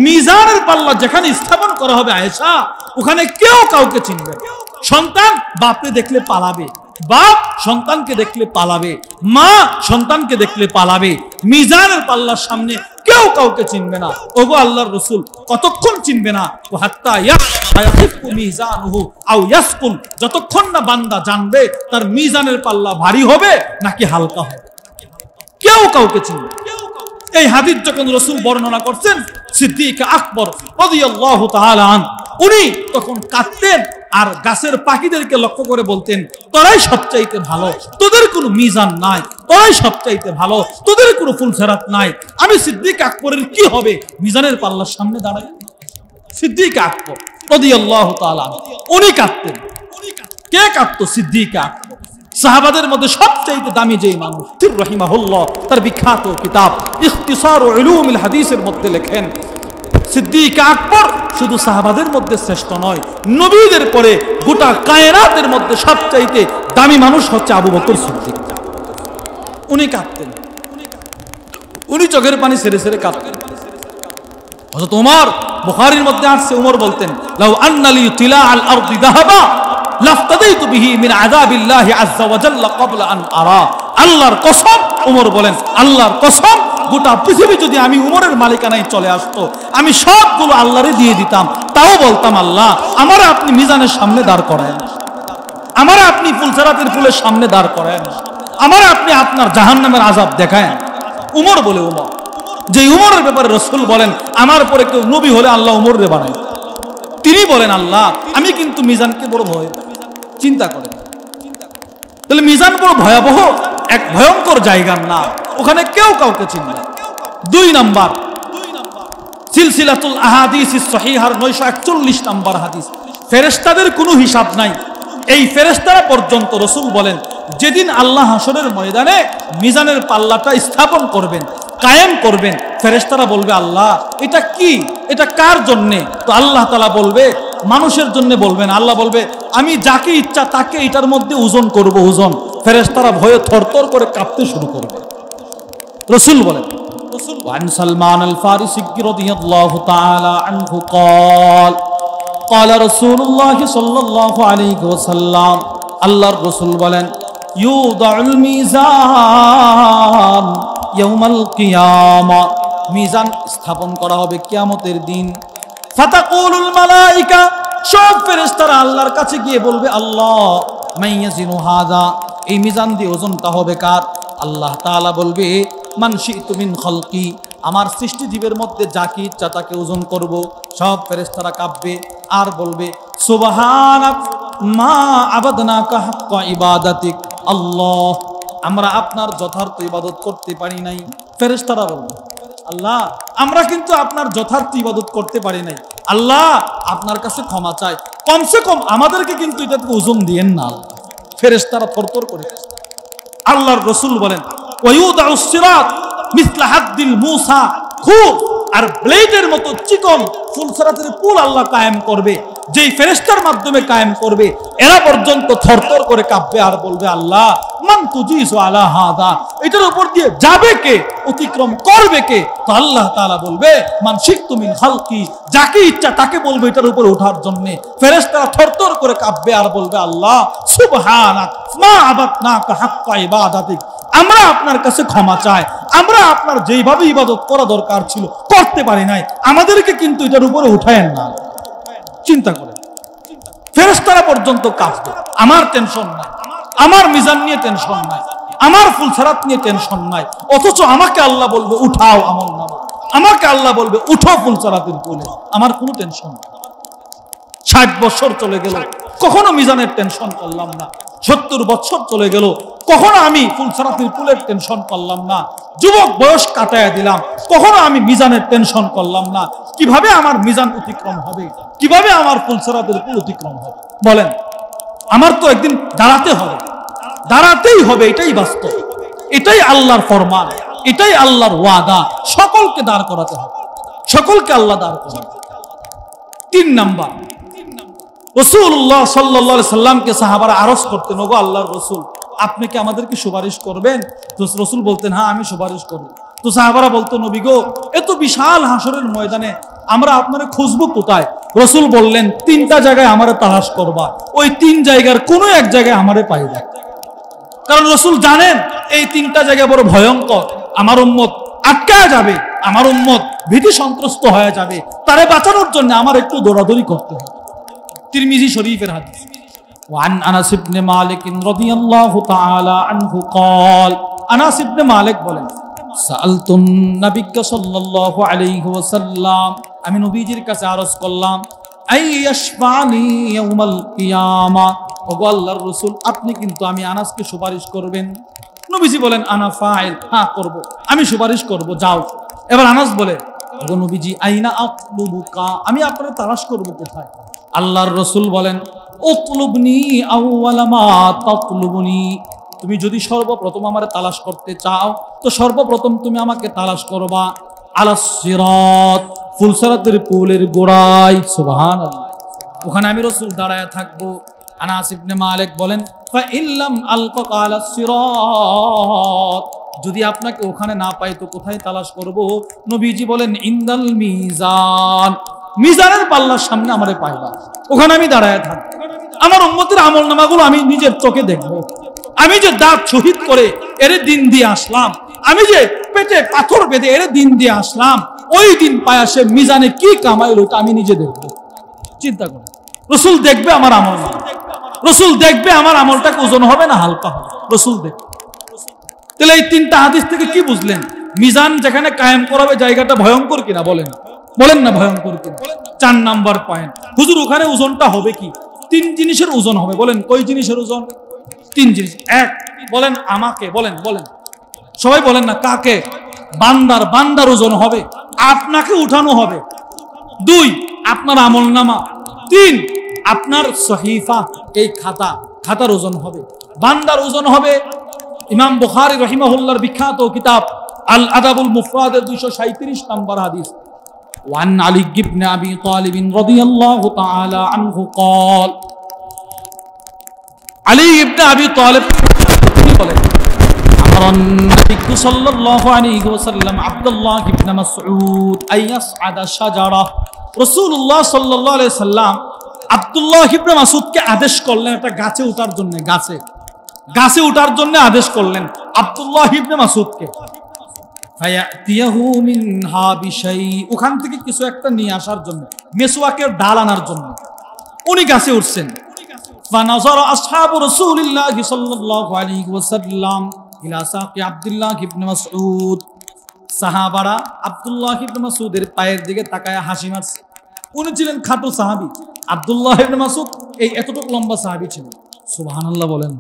মিজানের পাল্লা যেখানে স্থাপন করা হবে আয়েশা, ওখানে কেউ কাউকে চিনবে না। সন্তান বাপকে দেখলে পালাবে, বাপ সন্তানকে দেখলে পালাবে, মা সন্তানকে দেখলে পালাবে। মিজানের পাল্লার সামনে কেউ কাউকে চিনবে না। ওগো আল্লাহর রাসূল, কতক্ষণ চিনবে না? ও হাত্তা ইয়াকিফু মিজানুহু আও ইয়াসকুল, যতক্ষণ না বান্দা জানবে তার মিজানের পাল্লা ভারী হবে নাকি হালকা হবে, কেউ কাউকে চিনবে। এই হাদিস যখন রাসূল বর্ণনা করছেন, সিদ্দিক আকবর রাদিয়াল্লাহু তাআলা আনহু উনি তখন কাঁদতেন আর গাছের পাখিদেরকে লক্ষ্য করে বলতেন, তোরাই সবচাইতে ভালো, তোদের কোনো মিজান নাই, তোরাই সবচাইতে ভালো, তোদের কোনো ফুলসেরাত নাই। আমি সিদ্দিক আকবরের কি হবে মিজানের পাল্লার সামনে দাঁড়াই? সিদ্দিক আকবর রাদিয়াল্লাহু তাআলা উনি কাঁদতেন। কে কাঁদতো? সিদ্দিক আকবর। সাহাবাদের মধ্যে সবচাইতে দামি যেই মানুষ, রাহিমাহুল্লাহ তার বিখ্যাত কিতাব ইখতিসার উলুমিল হাদিসের মধ্যে লেখেন, সিদ্দিক আকবর শুধু সাহাবাদের মধ্যে শ্রেষ্ঠ নয়, নবীদের পরে গোটা কায়নাতের মধ্যে সবচাইতে দামি মানুষ হচ্ছে আবু বকর সিদ্দিক। উনি কাঁদতেন, উনি চোখের পানি ছেড়ে ছেড়ে কাঁদতেন। হযরত ওমর, বুখারীর মধ্যে আসছে, ওমর বলতেন, লাউ আন্নালি তিলা আল আরদি যাহাবা লাফতাদাইতু বিহি মিন আযাবিল্লাহি আযজা ওয়া জাল্লা ক্বাবলা আন আরা। আল্লাহর কসম, ওমর বলেন, আল্লাহর কসম, গোটা পৃথিবী যদি আমি উমরের মালিকানায় চলে আসতো, আমি সবগুলো আল্লাহরে দিয়ে দিতাম, তাও বলতাম, আল্লাহ আমারে আপনি মিজানের সামনে দাঁড় করায়েন, আমারে আপনি ফুলসেরাতের ফুলের সামনে দাঁড় করায়েন, আমারে আপনি আপনার জাহান্নামের আযাব দেখায়েন। উমর বলে, উমর যে উমরের ব্যাপারে রাসূল বলেন, আমার পরে কেউ নবী হলে আল্লাহ উমররে বানায়। তিনি বলেন, আল্লাহ আমি কিন্তু মিজানকে বড় ভয় পাই। চিন্তা করেন, তাহলে মিজান বড় ভয়াবহ এক ভয়ঙ্কর জায়গার নাম, ওখানে কেউ কাউকে চিনবে না। 2 নাম্বার সিলসিলাতুল আহাদিসিস সহিহার 941 নাম্বার হাদিস, ফেরেশতাদের কোনো হিসাব নাই। এই ফেরেশতারা পর্যন্ত রাসূল বলেন, যেদিন আল্লাহ হাসরের ময়দানে মিজানের পাল্লাটা স্থাপন করবেন, কায়েম করবেন, ফেরেশতারা বলবে, আল্লাহ এটা কি, এটা কার জন্যে? তো আল্লাহ তাআলা বলবে, মানুষের জন্য বলবেন। আল্লাহ বলবে, আমি যাকে ইচ্ছা তাকে এটার মধ্যে ওজন করব, ওজন। ফেরেশতারা ভয়ে থরথর করে কাঁপতে শুরু করবে। রাসূল বলেন, وعن سلمان الفارسي رضي الله تعالى عنه قال قال رسول الله صلى الله عليه وسلم, আল্লাহর রাসূল বলেন, ইউদাউল মিজান ইয়াউমাল কিয়ামা, মিজান স্থাপন করা হবে কিয়ামতের দিন। ফাতাকুলুল মালায়েকা, সব ফেরেশতারা আল্লাহর কাছে গিয়ে বলবে, আল্লাহ মাইয়াজিনু হাযা, এই মিজান দিয়ে ওজনটা হবে কার? আল্লাহ তাআলা বলবে, মান শি'তু মিন খালকি, আমার সৃষ্টি জীবের মধ্যে যাকে ইচ্ছা তাকে ওজন করব। সব ফেরেশতারা কাঁপবে আর বলবে সুবহানাক মা আবাদনাকা হাক্কা ইবাদাতিক, আল্লাহ আমরা আপনার যথার্থ ইবাদত করতে পারি নাই। ফেরেশতারা বলবে আল্লাহ আমরা কিন্তু আপনার যথার্থ ইবাদত করতে পারি নাই, আল্লাহ আপনার কাছে ক্ষমা চাই, কমসে কম আমাদেরকে কিন্তু এটাকে ওজন দিয়েন না। ফেরেশতারা থরথর করে। আল্লাহর রাসূল বলেন ওয়ায়ুদাউস সিরাত মিসলা হাদ্দিল মূসা, খুব আর ব্লেডের মতো চিকন ফুলসরাতের পুল আল্লাহ কায়েম করবে, যেই ফেরেশতার মাধ্যমে কায়েম করবে এরা পর্যন্ত থরথর করে কাঁপবে আর বলবে আল্লাহ মান তুজিসু আলা হাদা, এটার উপর দিয়ে যাবে কে, অতিক্রম করবে কে? তো আল্লাহ তাআলা বলবে মান শি'তু মিন খালকি, যাকে ইচ্ছা তাকে বলবে এটার উপর ওঠার জন্য। ফেরেশতারা থরথর করে কাঁপবে আর বলবে আল্লাহ সুবহানাক মা আবাদনাকা হাক্কা ইবাদাতিক, আমরা আপনার কাছে ক্ষমা চাই, আমরা আপনার যেইভাবে ইবাদত করা দরকার ছিল করতে পারি নাই, আমাদেরকে কিন্তু এটার উপরে উঠায়েন না। চিন্তা করে ফেরেশতারা পর্যন্ত কাঁপবে। আমার টেনশন নাই, আমার মিজান নিয়ে টেনশন নাই, আমার ফুলসরাত নিয়ে টেনশন নাই, অথচ আমাকে আল্লাহ বলবে উঠাও আমলনামা, আমাকে আল্লাহ বলবে উঠো ফুলসরাতের কোলে, আমার কোনো টেনশন নাই। 60 বছর চলে গেল কখনো মিজানের টেনশন করলাম না, 70 বছর চলে গেল কখনো আমি ফুলসরাতের পুলের টেনশন করলাম না, যুবক বয়স কাটায় দিলাম কখনো আমি মিজানের টেনশন করলাম না। কিভাবে আমার মিজান অতিক্রম হবে, কিভাবে আমার ফুলসরাতের পুল অতিক্রম হবে? বলেন, আমার তো একদিন দাঁড়াতে হবে, দাঁড়াতেই হবে, এটাই বাস্তব, এটাই আল্লাহর ফরমান, এটাই আল্লাহর ওয়াদা, সকলকে দাঁড় করাতে হবে, সকলকে আল্লাহ দাঁড় করাবে। 3 নাম্বার, রাসূলুল্লাহ সাল্লাল্লাহু আলাইহি সাল্লামকে সাহাবারা আরজ করতেন ওগো আল্লাহর রাসূল আপনি কি আমাদেরকে সুপারিশ করবেন? তো রাসূল বলতেন হ্যাঁ আমি সুপারিশ করব। তো সাহাবারা বলতো নবী গো এত বিশাল হাসরের ময়দানে আমরা আপনারে খুঁজবো কোথায়? রাসূল বললেন 3টা জায়গায় আমারে তালাশ করবা, ওই 3 জায়গার কোনো এক জায়গায় আমারে পাইবা। কারণ রাসূল জানেন এই 3টা জায়গা বড় ভয়ঙ্কর, আমার উম্মত আটকায় যাবে, আমার উম্মত ভীতি সন্ত্রস্ত হয়ে যাবে, তারে বাঁচানোর জন্য আমার একটু দৌড়াদৌড়ি করতে হবে। তিরমিজি শরীফের হাদিস। وعن أنس بن مالك رضي الله تعالى عنه قال, আনাস ইবনে মালিক বলেন সাআলতুন নবী সাল্লাল্লাহু আলাইহি ওয়াসাল্লাম, আমি নবীজির কাছে আরজ করলাম আইয়াশফানি ইয়াউমাল কিয়ামা, ওগো আল্লাহর রাসূল আপনি কিন্তু আমি আনাসকে সুপারিশ করবেন। নবীজি বলেন আনা ফাইল, হ্যাঁ করব, আমি সুপারিশ করব, যাও। এবার আনাস বলে ওগো নবীজি আইনা আতলুবুকা, আমি আপনারে তালাশ করব কোথায়? আল্লাহর রাসূল বলেন উতলুবনি আউওয়ালা মা তাতলুবনি, তুমি যদি সর্বপ্রথম আমারে তালাশ করতে চাও তো সর্বপ্রথম তুমি আমাকে তালাশ করবা আলাস সিরাত, ফুলসরাতের পুলের গোড়ায়। সুবহানাল্লাহ, ওখানে আমি রাসূল দাঁড়ায় থাকবো। আনাস ইবনে মালিক বলেন ফা ইল্লাম আলকা আলাস সিরাত, যদি আপনাকে ওখানে না পাই তো কোথায় তালাশ করব? নবীজি বলেন ইনদাল মিজান, মিজানের পাল্লার সামনে আমারে পাইবা, ওখানে আমি দাঁড়ায় থাকবো। আমার উম্মতের আমলনামাগুলো আমি নিজের চোখে দেখবো, আমি যে দাঁত শহীদ করে এরে দিন দিয়ে আসলাম, আমি যে পেটে পাথর বেঁধে এরে দিন দিয়ে আসলাম, ওই দিন পায়া সে মিজানে কি কামাইল ওটা আমি নিজে দেখবো। চিন্তা করে রাসূল দেখবে আমার আমলনামা, রাসূল দেখবে আমার আমলটাকে ওজন হবে না হালকা হবে, রাসূল দেখবে। তাহলে এই 3টা হাদিস থেকে কি বুঝলেন? মিজান যেখানে কায়েম করাবে জায়গাটা ভয়ঙ্কর কিনা? বলেন বলেন না ভয়ঙ্কর কিনা? 4 নাম্বার পয়েন্ট, হুজুর ওখানে ওজনটা হবে কি? 3 জিনিসের ওজন হবে। বলেন কই জিনিসের ওজন? 3 জিনিস। 1 বলেন আমাকে, বলেন বলেন সবাই বলেন না কাকে? বান্দার ওজন হবে, আপনাকে উঠানো হবে। 2 আপনার আমলনামা। 3 আপনার সহিফা, এই খাতার ওজন হবে, বান্দার ওজন হবে। ইমাম বুখারী রাহিমাহুল্লাহর বিখ্যাত কিতাব আল আদাবুল মুফরাদের 237 নম্বর হাদিস। وعن علي بن أبي طالب رضي الله تعالى عنه قال, علي بن أبي طالب বলেন أمر النبي صلى الله عليه وسلم عبد الله بن مسعود أن يصعد شجرة, রাসূলুল্লাহ সাল্লাল্লাহু আলাইহি সাল্লাম আব্দুল্লাহ ইবনে মাসউদকে আদেশ করলেন একটা গাছে ওঠার জন্য, গাছে ওঠার জন্য আদেশ করলেন আব্দুল্লাহ ইবনে মাসউদকে। ফায়াতিয়াহু মিনহা বিশাই, ওখান থেকে কিছু একটা নিয়ে আসার জন্য, মেসওয়াকের ডাল আনার জন্য উনি গাছে উঠছেন। ফানাযারা আসহাবু রাসূলিল্লাহি সাল্লাল্লাহু আলাইহি ওয়াসাল্লাম, ইলা সাকি আব্দুল্লাহ ইবনে মাসউদ। সাহাবারা আব্দুল্লাহ ইবনে মাসউদের পায়ের দিকে তাকায় হাসি মারছে। উনি ছিলেন খাটো সাহাবী। আব্দুল্লাহ ইবনে মাসউদ এই এতটুকু লম্বা সাহাবী ছিলেন। সুবহানাল্লাহ বলেন।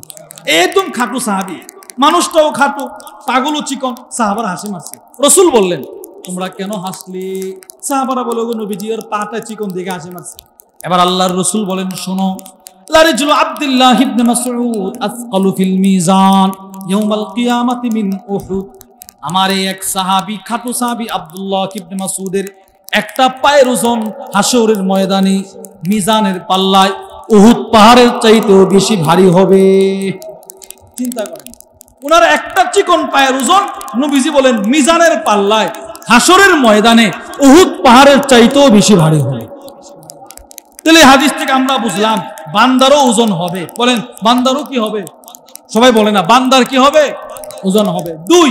একদম খাটো সাহাবী, মানুষটাও খাটো, পাগলও চিকন। সাহাবারা হাসি মারছে। রাসূল বললেন, তোমরা কেন হাসলে? সাহাবারা বলে, ওগো নবীজি এর পাটা চিকন দেখে হাসি মারছে। এবার আল্লাহর রাসূল বলেন, শোনো, লা রিজলু আব্দুল্লাহ ইবনে মাসউদ আসকালু ফিল মিজান ইয়াউমাল কিয়ামাতি মিন উহুদ। আমার এই এক সাহাবী, খাটো সাহাবী আব্দুল্লাহ ইবনে মাসউদের একটা পায়ের ওজন হাসরের ময়দানে মিজানের পাল্লায় উহুদ পাহাড়ের চাইতেও বেশি ভারী হবে। চিন্তা করেন, ওনার একটা চিকন পায়ের ওজন নবীজি বলেন মিজানের পাল্লায় হাসরের ময়দানে উহুদ পাহাড়ের চাইতেও বেশি ভারী হবে। তাহলে হাদিস থেকে আমরা বুঝলাম বান্দারও ওজন হবে। বলেন, বান্দারও কি হবে? সবাই বলে না, বান্দার কি হবে? ওজন হবে। 2,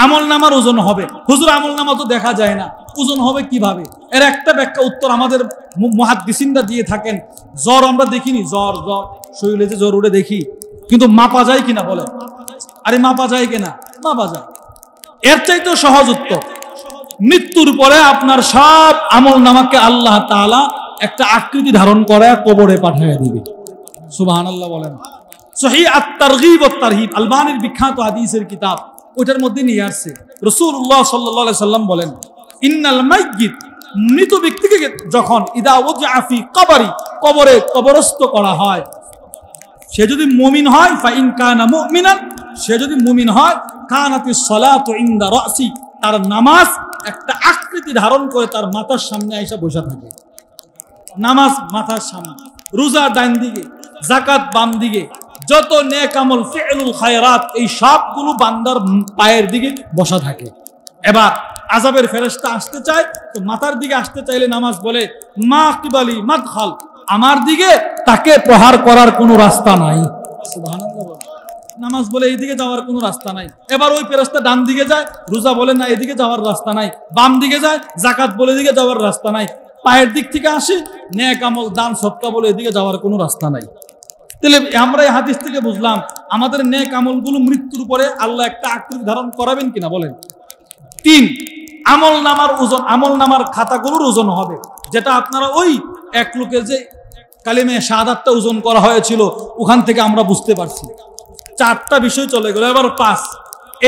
আমল নামার ওজন হবে। হুজুর আমল নামা তো দেখা যায় না, ওজন হবে কিভাবে? এর একটা ব্যাখ্যা উত্তর আমাদের মুহাদ্দিসিনরা দিয়ে থাকেন। জ্বর আমরা দেখিনি, জ্বর শরীরে যে জ্বর উঠে দেখি, কিন্তু মাপা যায় কিনা? বলেন, আরে মাপা যায় কিনা? মাপা যায়। এর চাইতেও সহজ উত্তর, মৃত্যুর পরে আপনার সব আমল নামাকে আল্লাহ তাআলা একটা আকৃতি ধারণ করে কবরে পাঠিয়ে দিবে। সুবহানাল্লাহ বলেন। সহিহ আত-তারগীব ওয়াত তারহিব, আলবানীর বিখ্যাত হাদিসের কিতাব, ওইটার মধ্যে নিয়ে আসছে রাসূলুল্লাহ সাল্লাল্লাহু আলাইহি সাল্লাম বলেন, ইন্নাল মাইয়িত, মৃত ব্যক্তিকে যখন ইদা ওযিআ ফি কবরি, কবরে কবরস্থ করা হয়, সে যদি মুমিন হয়, ফা ইন কানা মুমিনান, সে যদি মুমিন হয়, কানাতিস সালাতু ইনদা রাসি, তার নামাজ একটা আকৃতি ধারণ করে তার মাথার সামনে এসে বসে থাকে। নামাজ মাথার সামনে, রোজা ডান দিকে, যাকাত বাম দিকে, যত নেক আমল ফি'লুল খায়রাত এই সবগুলো বান্দার পায়ের দিকে বসা থাকে। এবার আযাবের ফেরেশতা আসতে চায় তো মাথার দিকে আসতে চাইলে নামাজ বলে মা কিবালি মাদখাল, আমার দিকে তাকে প্রহার করার কোনো রাস্তা নাই। সুবহানাল্লাহ। নামাজ বলে এইদিকে যাওয়ার কোনো রাস্তা নাই। এবার ওই ফেরেশতা ডান দিকে যায়, রোজা বলে না এদিকে যাওয়ার রাস্তা নাই, বাম দিকে যায়, যাকাত বলে এদিকে যাওয়ার রাস্তা নাই, পায়ের দিক থেকে আসে, নেক আমল দান সদকা বলে এদিকে যাওয়ার কোনো রাস্তা নাই। তাহলে আমরা এই হাদিস থেকে বুঝলাম আমাদের নেক আমলগুলো মৃত্যুর পরে আল্লাহ একটা আকৃতি ধারণ করাবেন কিনা। বলেন। 3, আমল নামার ওজন, আমল নামার খাতাগুলোর ওজন হবে, যেটা আপনারা ওই এক লোকের যে কালিমে শাহাদাতটা ওজন করা হয়েছিল ওখান থেকে আমরা বুঝতে পারছি। 4টা বিষয় চলে গেল। এবার 5,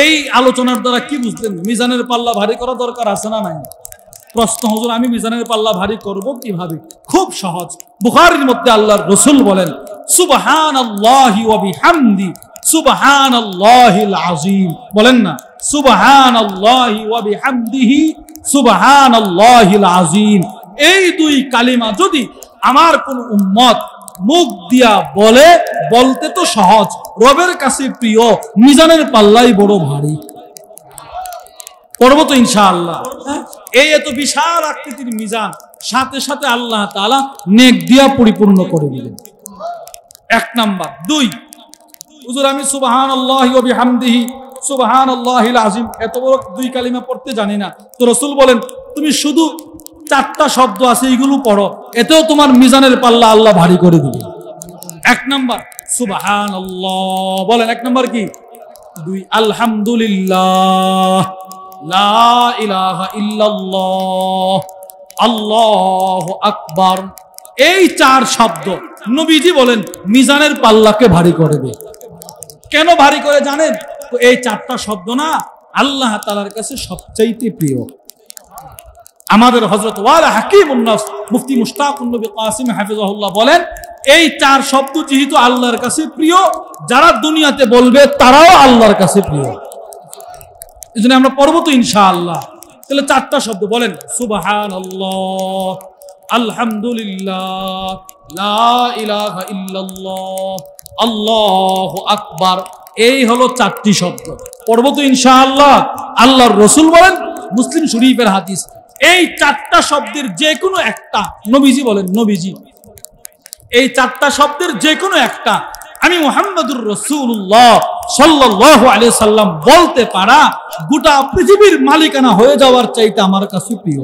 এই আলোচনার দ্বারা কি বুঝলেন? মিজানের পাল্লা ভারী করা দরকার আছে না নাই? প্রশ্ন, হুজুর আমি মিজানের পাল্লা ভারী করব কিভাবে? খুব সহজ। বুখারীর মধ্যে আল্লাহর রাসূল বলেন, সুবহানাল্লাহি ওয়া বিহামদি সুবহানাল্লাহিল আযীম। বলেন না, সুবহানাল্লাহি ওয়া বিহামদিহি সুবহানাল্লাহিল আযীম। এই 2 কালিমা যদি আমার কোন উম্মত মুখ দিয়া বলে, বলতে তো সহজ, রবের কাছে প্রিয়, মিজানের পাল্লাই বড় ভারী। পড়বো তো ইনশাআল্লাহ। এই এত বিশাল আকৃতির মিজান, সাথে সাথে আল্লাহ তাআলা নেক দিয়া পরিপূর্ণ করে দিলেন। 1 নাম্বার। 2, হুজুর আমি সুবহানাল্লাহি ওয়া বিহামদিহি সুবহানাল্লাহিল আযীম এত বড় 2 কালিমা পড়তে জানি না। তো রাসূল বলেন, তুমি শুধু 4টা শব্দ আছে এইগুলো পড়ো, এতেও তোমার মিজানের পাল্লা আল্লাহ ভারী করে দিবে। 1 নাম্বার সুবহানাল্লাহ। বলেন 1 নাম্বার কি? 2, আলহামদুলিল্লাহ, লা ইলাহা ইল্লাল্লাহ, আল্লাহু আকবার। এই 4 শব্দ নবীজি বলেন মিজানের পাল্লাকে ভারী করে দেবে। কেন ভারী করে জানেন? তো এই 4টা শব্দ না আল্লাহ তাআলার কাছে সবচাইতে প্রিয়। আমাদের হযরত ওয়ালা হাকিমুন নাফস মুফতি মুশতাকুন নবী কাসিম হাফিজাহুল্লাহ বলেন, এই 4 শব্দ যেহেতু আল্লাহর কাছে প্রিয়, যারা দুনিয়াতে বলবে তারাও আল্লাহর কাছে প্রিয়। এজন্য আমরা পড়ব তো ইনশাআল্লাহ। তাহলে 4টা শব্দ বলেন, সুবহানাল্লাহ, আলহামদুলিল্লাহ, লা ইলাহা ইল্লাল্লাহ, আল্লাহু আকবার। এই হলো 4টি শব্দ। পড়ব তো ইনশাআল্লাহ। আল্লাহর রাসূল বলেন, মুসলিম শরীফের হাদিস, এই 4টা শব্দের যে কোনো একটা, নবীজি বলেন, নবীজি এই 4টা শব্দের যে কোনো একটা আমি মুহাম্মদুর রাসূলুল্লাহ সাল্লাল্লাহু আলাইহি সাল্লাম বলতে পারা গোটা পৃথিবীর মালিকানা হয়ে যাওয়ার চাইতে আমার কাছে প্রিয়।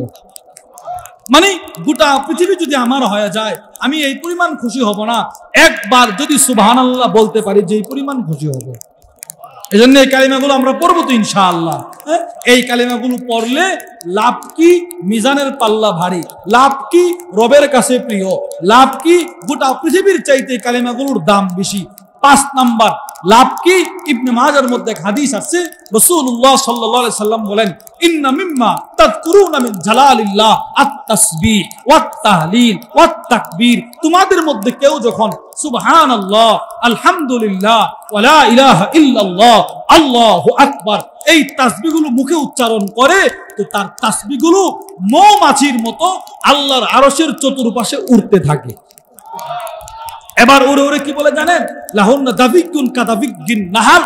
মানে গোটা পৃথিবী যদি আমার হয়ে যায় আমি এই পরিমাণ খুশি হব না, একবার যদি সুবহানাল্লাহ বলতে পারি যে পরিমাণ খুশি হব। এই জন্য এই কালিমাগুলো আমরা পড়বো তো ইনশাআল্লাহ। এই কালিমাগুলো পড়লে লাভ কি? মিজানের পাল্লা ভারী। লাভ কি? রবের কাছে প্রিয়। লাভ কি? গোটা পৃথিবীর চাইতে কালিমাগুলোর দাম বেশি। 5 নাম্বার লাভ কি? ইবনে মাজার মধ্যে এক হাদিস আছে, রাসূলুল্লাহ সাল্লাল্লাহু আলাইহি সাল্লাম বলেন, ইন্না মিম্মা তাযকুরুনা মিন জালালিল্লাহ আত-তাসবিহ ওয়াত তাহলিল ওয়াত তাকবীর। তোমাদের মধ্যে কেউ যখন সুবহানাল্লাহ, আলহামদুলিল্লাহ, ওয়া লা ইলাহা ইল্লাল্লাহ, আল্লাহু আকবার এই তাসবিহগুলো মুখে উচ্চারণ করে, তো তার তাসবিহগুলো মৌমাছির মতো আল্লাহর আরশের চতুর্পাশে উড়তে থাকে। এবার ওরে ওরে কি বলে জানেন? লাহুন্না দাবিকুন কাদাবিকিন নাহার।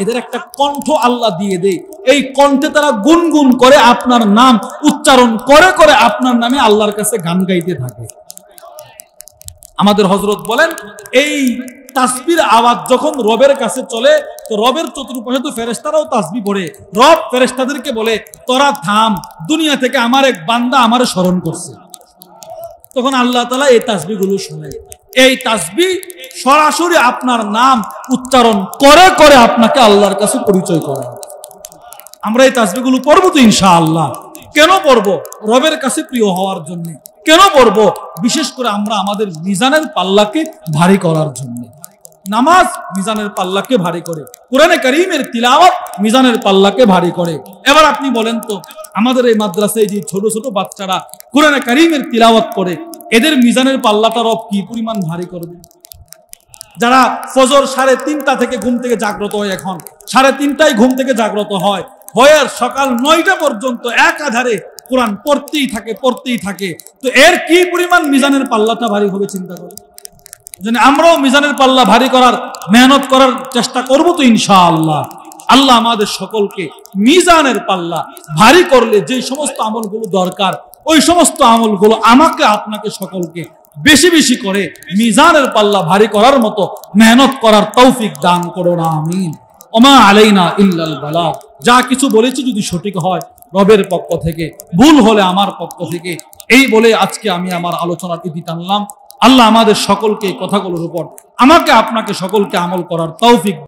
এদের একটা কণ্ঠ আল্লাহ দিয়ে দেয়, এই কণ্ঠে তারা গুনগুন করে আপনার নাম উচ্চারণ করে করে আপনার নামে আল্লাহর কাছে গান গাইতে থাকে। আমাদের হযরত বলেন, এই তাসবির আওয়াজ যখন রবের কাছে চলে, তো রবের চতুর্পাশে তো ফেরেশতারাও তাসবিহ পড়ে। রব ফেরেশতাদেরকে বলে, তোরা থাম, দুনিয়া থেকে আমার এক বান্দা আমারে স্মরণ করছে। তখন আল্লাহ তাআলা এই তাসবিহগুলো শুনে। এই তাসবিহ সরাসরি আপনার নাম উচ্চারণ করে করে আপনাকে আল্লাহর কাছে পরিচয় করে। আমরা এই তাসবিহগুলো পড়বো তো ইনশাআল্লাহ। কেন পড়বো? রবের কাছে প্রিয় হওয়ার জন্য। কেন পড়বো? বিশেষ করে আমরা আমাদের মিজানের পাল্লাকে ভারী করার জন্য। নামাজ মিজানের পাল্লাকে ভারী করে, কোরআনে কারীমের তিলাওয়াত মিজানের পাল্লাকে ভারী করে। এবার আপনি বলেন তো, আমাদের এই মাদ্রাসায় যে ছোট ছোট বাচ্চারা কোরআনে কারীমের তিলাওয়াত করে, এদের মিজানের পাল্লাটা রব কি পরিমাণ ভারী করবে? যারা ফজর 3:30 থেকে ঘুম থেকে জাগ্রত হয়, এখন 3:30টায় ঘুম থেকে জাগ্রত হয়, সকাল 9টা পর্যন্ত একাধারে কোরআন পড়তেই থাকে, তো এর কি পরিমাণ মিজানের পাল্লাটা ভারী হবে চিন্তা করে। আমরাও মিজানের পাল্লা ভারী করার মেহনত করার চেষ্টা করবো তো ইনশাআল্লাহ। আল্লাহ আমাদের সকলকে মিজানের পাল্লা ভারী করলে যে সমস্ত আমলগুলো দরকার, ওই সমস্ত আমলগুলো আমাকে আপনাকে সকলকে বেশি বেশি করে মিজানের পাল্লা ভারী করার মতো মেহনত করার তৌফিক দান করুন, আমিন। ওমা আলাইনা ইল্লাল বালাগ। যা কিছু বলেছি যদি সঠিক হয় রবের পক্ষ থেকে, ভুল হলে আমার পক্ষ থেকে, এই বলে আজকে আমি আমার আলোচনার ইতি টানলাম। আল্লাহ আমাদের সকলকে কথাগুলোর উপর আমাকে আপনাকে সকলকে আমল করার তৌফিক